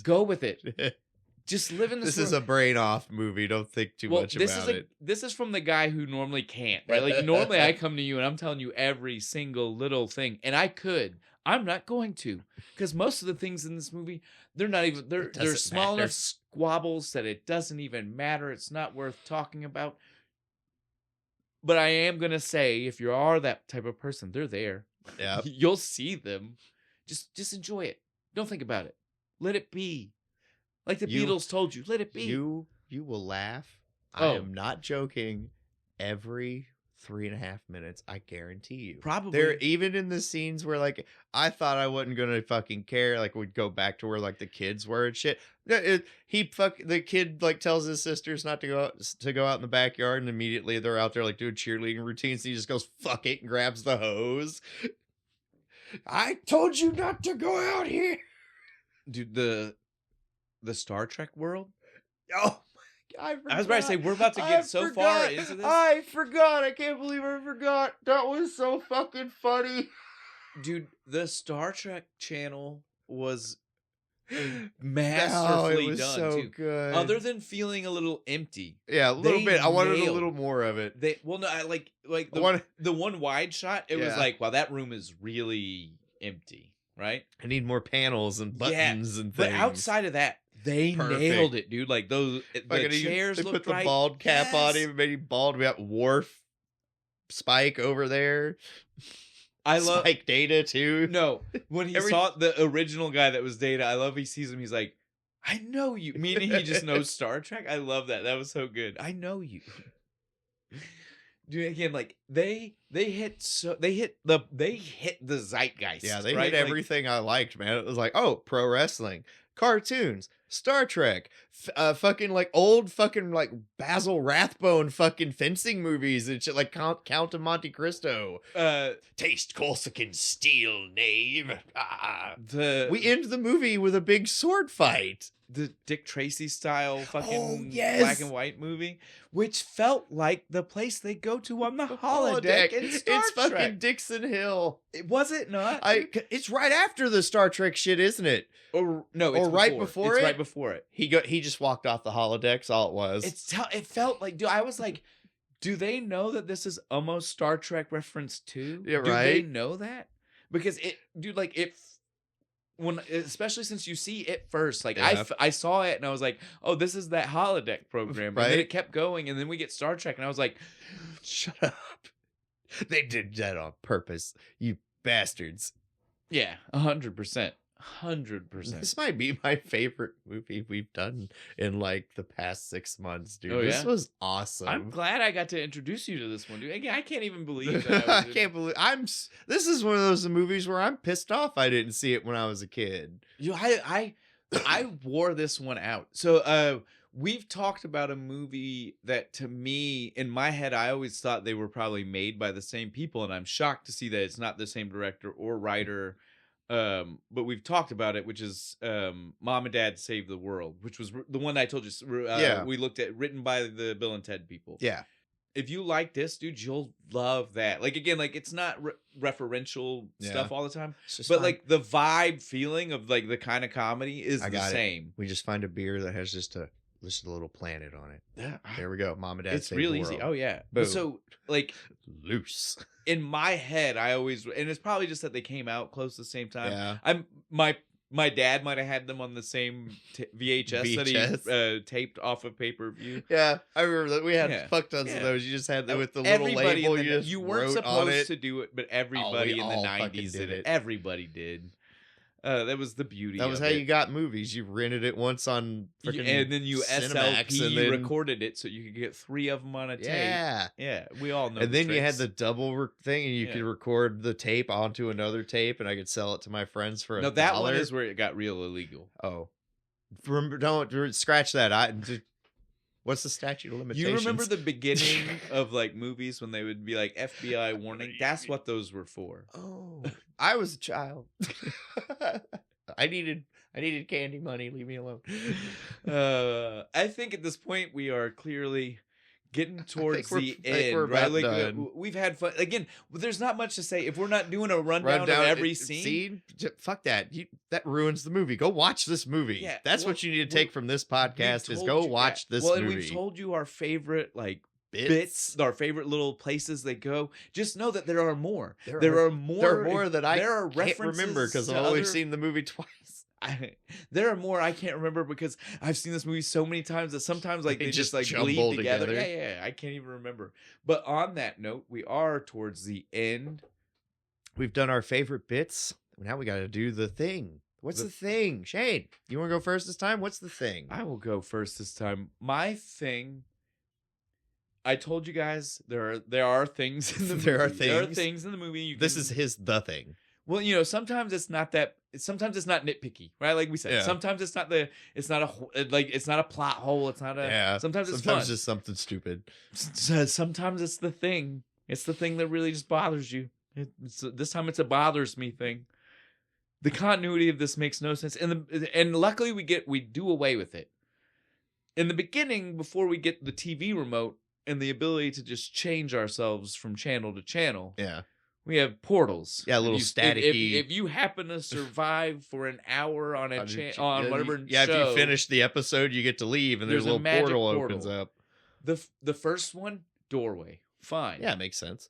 Go with it. Just live in this. This is a brain off movie. Don't think too much about it. This is from the guy who normally can't. Right? Like normally I come to you and I'm telling you every single little thing, and I could. I'm not going to, because most of the things in this movie, they're not even. They're small enough squabbles that it doesn't even matter. It's not worth talking about. But I am going to say, if you are that type of person, they're there. Yeah. You'll see them. Just enjoy it. Don't think about it. Let it be. Like the Beatles told you, let it be. You will laugh. I am not joking. Every 3.5 minutes. I guarantee you. Probably. They're even in the scenes where like I thought I wasn't gonna fucking care. Like we'd go back to where like the kids were and shit. The kid like tells his sisters not to go out in the backyard, and immediately they're out there like doing cheerleading routines. And he just goes fuck it and grabs the hose. I told you not to go out here, dude. The Star Trek world. Oh. I was about to say, we're about to get far into this. I forgot. I can't believe I forgot. That was so fucking funny. Dude, the Star Trek channel was masterfully it was done, so too. good. Other than feeling a little empty. Yeah, a little bit. I wanted a little more of it. The one wide shot, it was like, wow, that room is really empty, right? I need more panels and buttons and things. But outside of that, they nailed it, dude. Like the chairs they looked put the bald cap on him, made him bald. We got Worf, Spike over there. I love Spike Data too. No, when he saw the original guy that was Data, I love he sees him. He's like, I know you. Meaning he just knows Star Trek. I love that. That was so good. I know you. Dude, again, like they hit the zeitgeist. Yeah, they hit everything I liked, man. It was like, oh, pro wrestling, cartoons, Star Trek, fucking like old fucking like Basil Rathbone fucking fencing movies and shit, like Count of Monte Cristo. Taste Corsican steel, knave. We end the movie with a big sword fight. The Dick Tracy style fucking black and white movie, which felt like the place they go to on the holodeck in Star It's Trek. fucking Dixon Hill. Was it not? It's right after the Star Trek shit, isn't it? Or no, it's right before it. It's right before it. He just walked off the holodecks. All it was. It felt like, dude. I was like, do they know that this is almost Star Trek reference too? Yeah, do right. They know that? Because especially since you see it first, like I saw it and I was like, oh, this is that holodeck program, right? And then it kept going, and then we get Star Trek, and I was like, shut up, they did that on purpose, you bastards. Yeah, 100%. This might be my favorite movie we've done in like the past 6 months, dude. Oh, this was awesome. I'm glad I got to introduce you to this one, dude. Again, I can't even believe that. This is one of those movies where I'm pissed off I didn't see it when I was a kid. I wore this one out. So we've talked about a movie that, to me, in my head, I always thought they were probably made by the same people, and I'm shocked to see that it's not the same director or writer. But we've talked about it, which is Mom and Dad Save the World, which was the one I told you. We looked at, written by the Bill and Ted people. Yeah. If you like this, dude, you'll love that. Like, again, like it's not referential stuff all the time, but like the vibe feeling of like the kind of comedy is the same. We just find a beer that has just a little planet on it. Yeah. There we go. Mom and Dad It's Save real the easy. World. Oh yeah. Boom. So like loose. In my head, I always, and it's probably just that they came out close at the same time. Yeah. My dad might have had them on the same VHS that he taped off of pay-per-view. Yeah, I remember that. We had fuck tons of those. You just had them with the little label. You weren't supposed to do it, but everybody in the 90s did it. Everybody did. That was the beauty. That was how you got movies. You rented it once on freaking and then you Cinemax, SLP and then recorded it so you could get 3 of them on a tape. Yeah, we all know. And then you had the double thing, and you could record the tape onto another tape, and I could sell it to my friends for $1. That one is where it got real illegal. Oh, don't scratch that. What's the statute of limitations? You remember the beginning of like movies when they would be like FBI warning? That's what those were for. Oh, I was a child. I needed candy money. Leave me alone. I think at this point we are clearly getting towards the end. We're right? Like, done. We've had fun. Again, there's not much to say. If we're not doing a rundown of every scene, fuck that. That ruins the movie. Go watch this movie. Yeah, that's what you need to take from this podcast is go watch this movie. And we've told you our favorite like bits, our favorite little places they go. Just know that there are more. There are more that I can't remember because I've only seen the movie twice. There are more I can't remember because I've seen this movie so many times that sometimes like they just like bleed together. Yeah, I can't even remember. But on that note, we are towards the end. We've done our favorite bits. Now we got to do the thing. What's the thing? Shane, you want to go first this time? What's the thing? I will go first this time. My thing I told you guys there are things in the movie. There are There are things? things in the movie. You This can- is the thing. well, sometimes it's not that. Sometimes it's not nitpicky, right? Like we said, Yeah. sometimes it's not it's not it's not a plot hole. It's not a. Yeah. Sometimes it's Sometimes fun. just something stupid. Sometimes it's the thing. It's the thing that really just bothers you. This time it's a bothers me thing. The continuity of this makes no sense, and luckily we do away with it. In the beginning, before we get the TV remote and the ability to just change ourselves from channel to channel, Yeah. we have portals. Yeah, a little staticky. If you happen to survive for an hour on on whatever Yeah, show, if you finish the episode, you get to leave, and there's a little magic portal opens up. The first one, doorway, fine. Yeah, makes sense.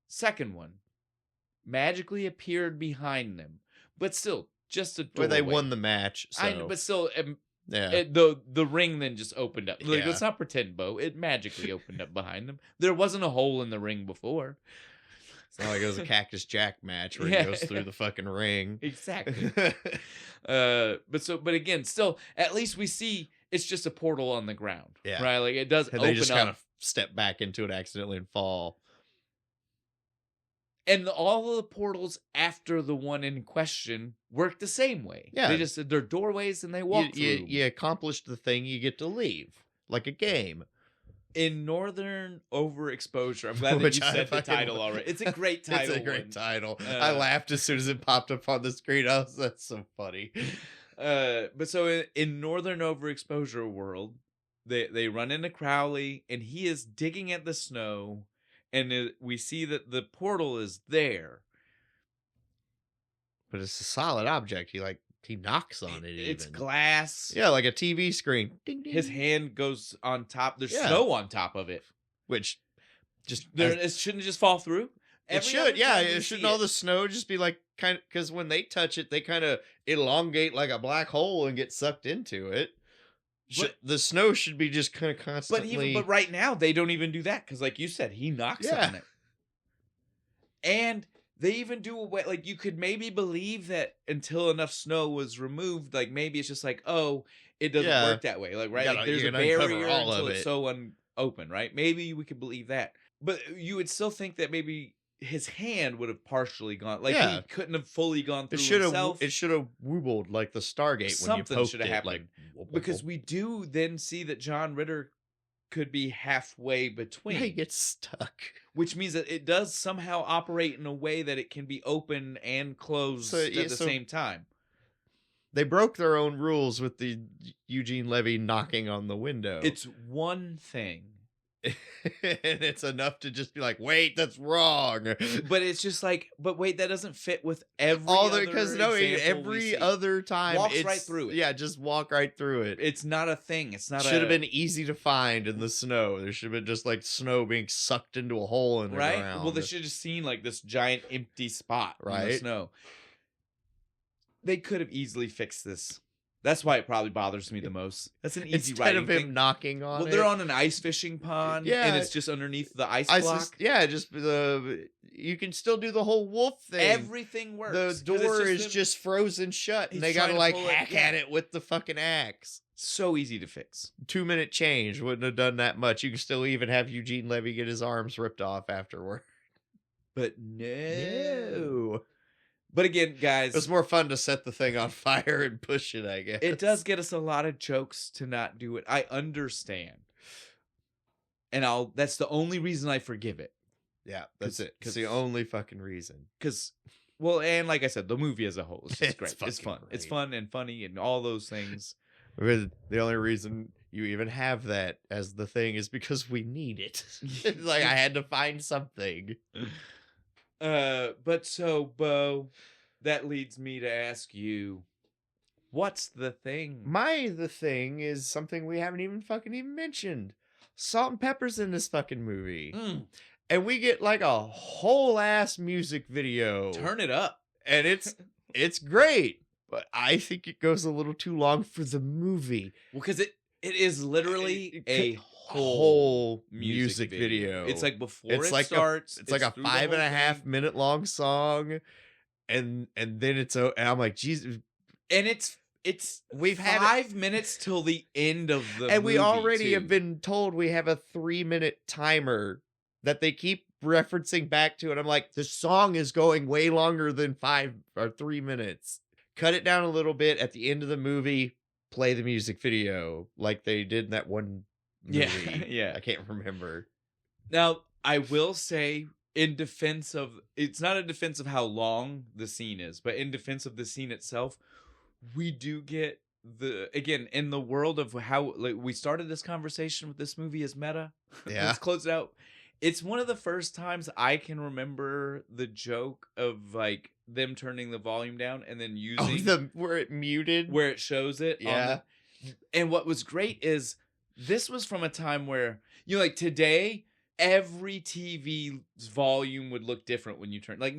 Second one, magically appeared behind them, but still just a doorway. Where they won the match. So. But still, yeah. The ring then just opened up. Like, Yeah. let's not pretend, Bo. It magically opened up behind them. There wasn't a hole in the ring before. It's not like it was a Cactus Jack match where Yeah. he goes through the fucking ring. Exactly. But again, still, at least we see it's just a portal on the ground. Yeah. Right? Like it does And open they just up. kind of step back into it accidentally and fall. And all of the portals after the one in question work the same way. Yeah. They're doorways and they walk through. You accomplish the thing, you get to leave. Like a game. In Northern Overexposure, I'm glad that Which you I said the fucking- title already. It's a great title. It's a great one. title. I laughed as soon as it popped up on the screen. That's so funny. But so in Northern Overexposure world, they run into Crowley and he is digging at the snow, and we see that the portal is there. But it's a solid object. He knocks on it. It's even. glass. Yeah, like a TV screen. Ding, ding. His hand goes on top. There's Yeah. snow on top of it. Which just It shouldn't just fall through. it Every should, other yeah. time we It see shouldn't all the snow just be like kind of, because when they touch it, they kind of elongate like a black hole and get sucked into it. The snow should be just kind of constantly. But right now they don't even do that because, like you said, he knocks on it, and they even do away. Like you could maybe believe that until enough snow was removed, like maybe it's just like, oh, it doesn't work that way. Like like there's a barrier all until of it's it. so open, right? Maybe we could believe that, but you would still think that maybe his hand would have partially gone. Like he couldn't have fully gone through himself. It should have wobbled like the Stargate Something when you poked should have it. happened. Like Because we do then see that John Ritter could be halfway between. he gets stuck. Which means that it does somehow operate in a way that it can be open and closed at the same time. They broke their own rules with the Eugene Levy knocking on the window. It's one thing. And it's enough to just be like, wait, that's wrong. But it's just like, but wait, that doesn't fit with every every other time walks right through it. Yeah, just walk right through it. It's not a thing. It's not should have been easy to find in the snow. There should have been just like snow being sucked into a hole in the ground. Well, they should have just seen like this giant empty spot in the Right. snow. They could have easily fixed this. That's why it probably bothers me the most. That's an easy Instead writing of him thing. knocking on it. Well, they're on an ice fishing pond, and it's just underneath the ice block. You can still do the whole wolf thing. Everything works. The door is just frozen shut, and He's they gotta trying to like pull it, hack at it with the fucking axe. So easy to fix. 2-minute change wouldn't have done that much. You can still even have Eugene Levy get his arms ripped off afterward. But no. But again, guys, It's more fun to set the thing on fire and push it, I guess. it does get us a lot of jokes to not do it. I understand. And that's the only reason I forgive it. Yeah, that's it. It's the only fucking reason. Because, well, and like I said, the movie as a whole is just great. It's fucking fun. great. It's fun and funny and all those things. The only reason you even have that as the thing is because we need it. It's like I had to find something. But so, Bo, that leads me to ask you, what's the thing? The thing is something we haven't even mentioned. Salt and pepper's in this fucking movie. And we get like a whole ass music video. Turn it up. And it's great. But I think it goes a little too long for the movie. Well, because it is literally a whole music video. It's like before It's it like starts. It's like a through the whole 5.5 thing. minute long song. And then and I'm like, Jesus. And it's It's We've had 5 minutes till the end of the and movie, we already too. have been told we have a 3-minute timer that they keep referencing back to, and I'm like, the song is going way longer than 5 or 3 minutes. Cut it down a little bit at the end of the movie, play the music video like they did in that one movie. Yeah. I can't remember. Now, I will say, in defense of, it's not a defense of how long the scene is, but in defense of the scene itself, we do get again, in the world of how, like, we started this conversation with this movie as meta. Yeah. Let's close it out. It's one of the first times I can remember the joke of, like, them turning the volume down and then using where it muted, where it shows it. Yeah. And what was great is this was from a time where, like, today every TV's volume would look different when you turn, like,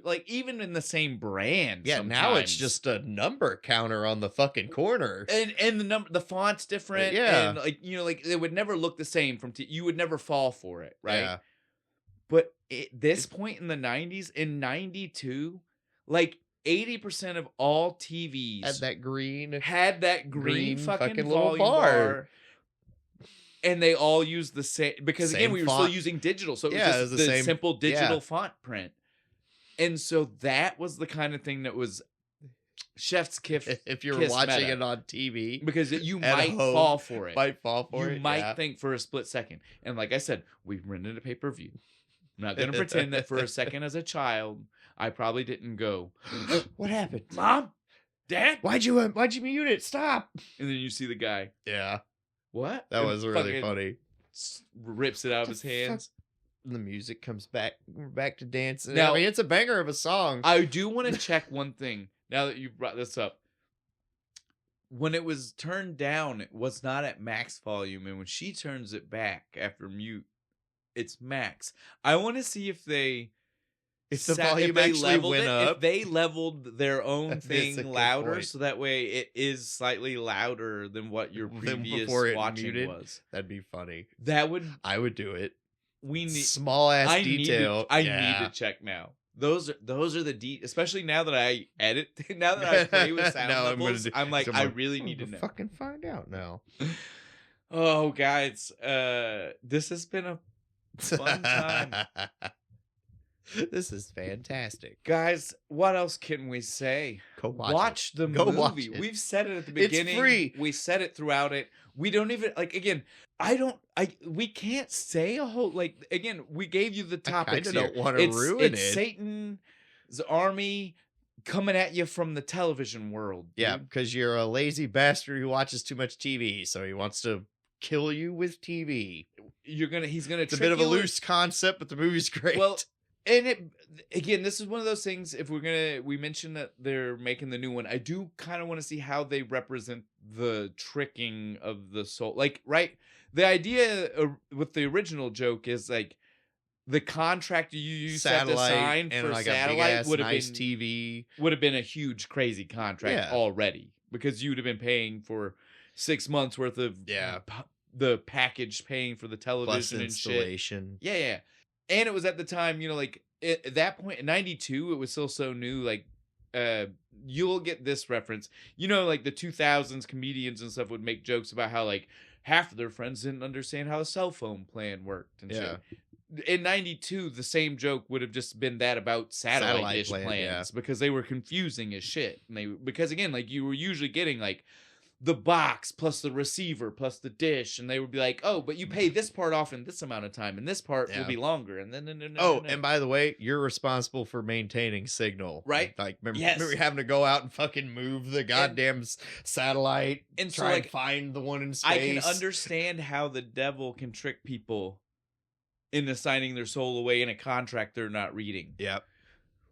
like, even in the same brand. Yeah, now it's just a number counter on the fucking corner, and the font's different. Yeah, and like, like, it would never look the same from you would never fall for it, right? Yeah. But at this point in the 90s, in 92, like 80% of all TVs had that green fucking little volume bar. And they all use the same, because again, we were still using digital, so it was just the same simple digital font print. And so that was the kind of thing that was chef's kiss. If you're watching it on TV, because you might fall for it. You might think for a split second. And like I said, we rented a pay-per-view. I'm not going to pretend that for a second as a child, I probably didn't go, what happened? Mom? Dad? Why'd you mute it? Stop. And then you see the guy. Yeah. What? That was really funny. Rips it out of his hands. And the music comes back. We're back to dancing. Now, I mean, it's a banger of a song. I do want to check one thing now that you brought this up. When it was turned down, it was not at max volume. And when she turns it back after mute, it's max. I want to see if the volume actually went up. If they leveled their own thing louder, so that way it is slightly louder than what your previous watching was. That'd be funny. I would do it. We need small ass detail. I need to check now. Those are the especially now that I edit, now that I play with sound levels. I'm like, I really need to know. Fucking find out now. Oh, guys, this has been a fun time. This is fantastic. Guys, what else can we say? Go watch the movie. We've said it at the beginning. It's free. We said it throughout it. We don't even, like, again, we can't say a whole, like, again, we gave you the topics here. I don't want to ruin it. It's Satan's army coming at you from the television world. Dude. Yeah, because you're a lazy bastard who watches too much TV, so he wants to kill you with TV. He's gonna. It's a bit of a loose concept, but the movie's great. Well, and again, this is one of those things. If we mentioned that they're making the new one, I do kind of want to see how they represent the tricking of the soul. Like, right, the idea with the original joke is like the contract you used to have to sign for like satellite would have been TV. Would have been a huge, crazy contract already, because you'd have been paying for 6 months worth of the package, paying for the television and installation. Shit. Yeah. And it was at the time, like at that point in 92, it was still so new. Like, you'll get this reference. Like the 2000s comedians and stuff would make jokes about how like half of their friends didn't understand how a cell phone plan worked and shit. In 92, the same joke would have just been that about satellite dish plans because they were confusing as shit. And because again, like you were usually getting like the box plus the receiver plus the dish, and they would be like, oh, but you pay this part off in this amount of time and this part will be longer, and then and by the way, you're responsible for maintaining signal, right? Like remember having to go out and fucking move the goddamn satellite and try and find the one in space. I can understand how the devil can trick people into signing their soul away in a contract they're not reading. Yep.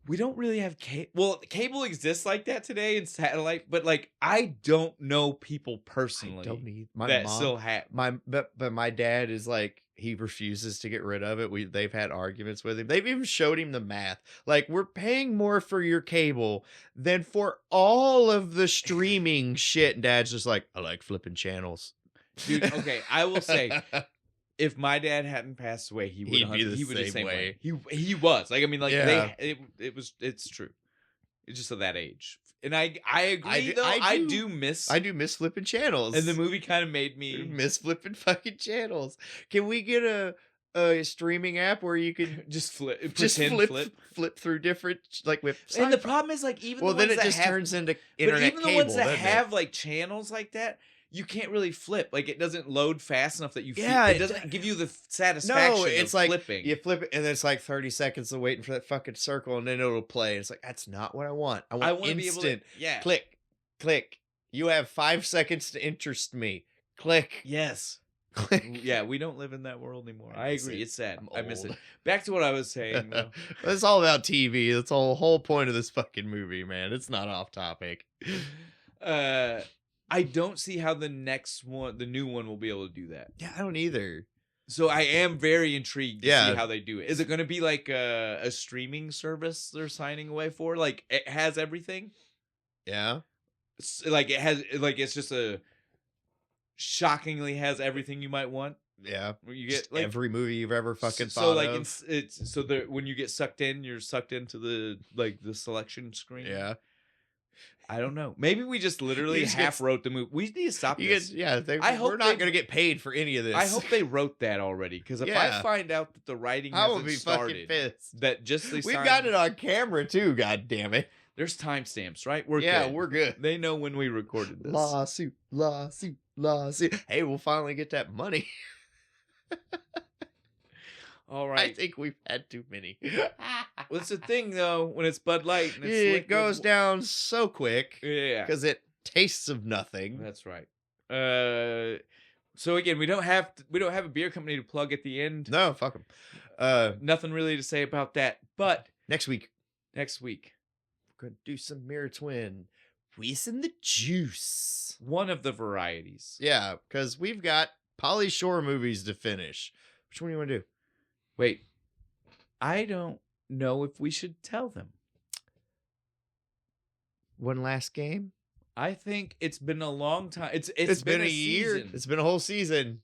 We don't really have cable exists like that today in satellite, but like I don't know people personally. I don't need still have but my dad is like, he refuses to get rid of it. They've had arguments with him. They've even showed him the math. Like, we're paying more for your cable than for all of the streaming shit. And Dad's just like, I like flipping channels. Dude, okay, I will say, if my dad hadn't passed away, he would be the same way. He was like, I mean, like it's true. It's just of that age. And I agree, though. I do miss flipping channels. And the movie kind of made me miss flipping fucking channels. Can we get a streaming app where you can just flip through different like with and the problem is like even then it just turns into internet but even cable, the ones that have like channels like that, you can't really flip. Like it doesn't load fast enough that you it doesn't give you the satisfaction. No, it's of like flipping. You flip it and it's like 30 seconds of waiting for that fucking circle and then it'll play. It's like that's not what I want. I want instant. Be able to, click. You have 5 seconds to interest me. Click. Yes. Click. Yeah, we don't live in that world anymore. I agree. It's sad. I miss it. Back to what I was saying. It's all about TV. That's the whole point of this fucking movie, man. It's not off topic. I don't see how the new one will be able to do that. Yeah, I don't either. So I am very intrigued to see how they do it. Is it going to be like a streaming service they're signing away for? Like it has everything? Yeah. Like it has, like it's just shockingly has everything you might want. Yeah, you get like, every movie you've ever fucking thought of. It's so when you get sucked in, you're sucked into the selection screen. Yeah, I don't know. Maybe we just literally wrote the movie. We need to stop this. We're not going to get paid for any of this. I hope they wrote that already because if I find out that the writing hasn't started, that just we've got it on camera too. God damn it. There's timestamps, right? We're good. They know when we recorded this. Lawsuit. Hey, we'll finally get that money. All right. I think we've had too many. Well, it's the thing, though, when it's Bud Light. And it goes down so quick. Yeah. Because it tastes of nothing. That's right. So, again, we don't have a beer company to plug at the end. No, fuck them. Nothing really to say about that. But next week. We're going to do some Mirror Twin. Whiz in the juice. One of the varieties. Yeah, because we've got Pauly Shore movies to finish. Which one do you want to do? Wait. I don't know if we should tell them. One last game? I think it's been a long time. It's been a year. Season. It's been a whole season.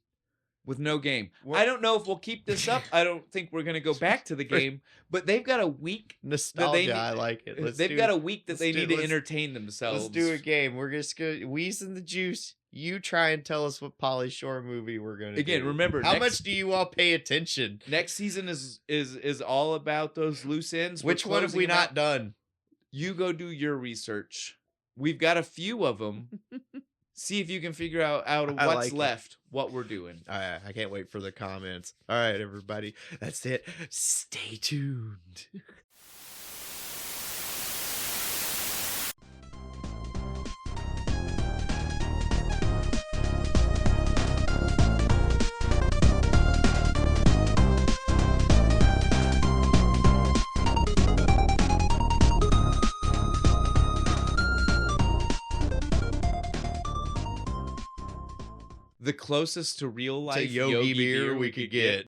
With no game. I don't know if we'll keep this up. I don't think we're going to go back to the game. But they've got a week. Nostalgia, I like it. They've got a week that they need to entertain themselves. Let's do a game. We're just going to wheeze in the juice. You try and tell us what Pauly Shore movie we're going to do. Again, remember. How much do you all pay attention? Next season is all about those loose ends. Which one have we not done? You go do your research. We've got a few of them. See if you can figure out of what's left, what we're doing. I can't wait for the comments. All right, everybody. That's it. Stay tuned. The closest to real life Yogi beer we could get.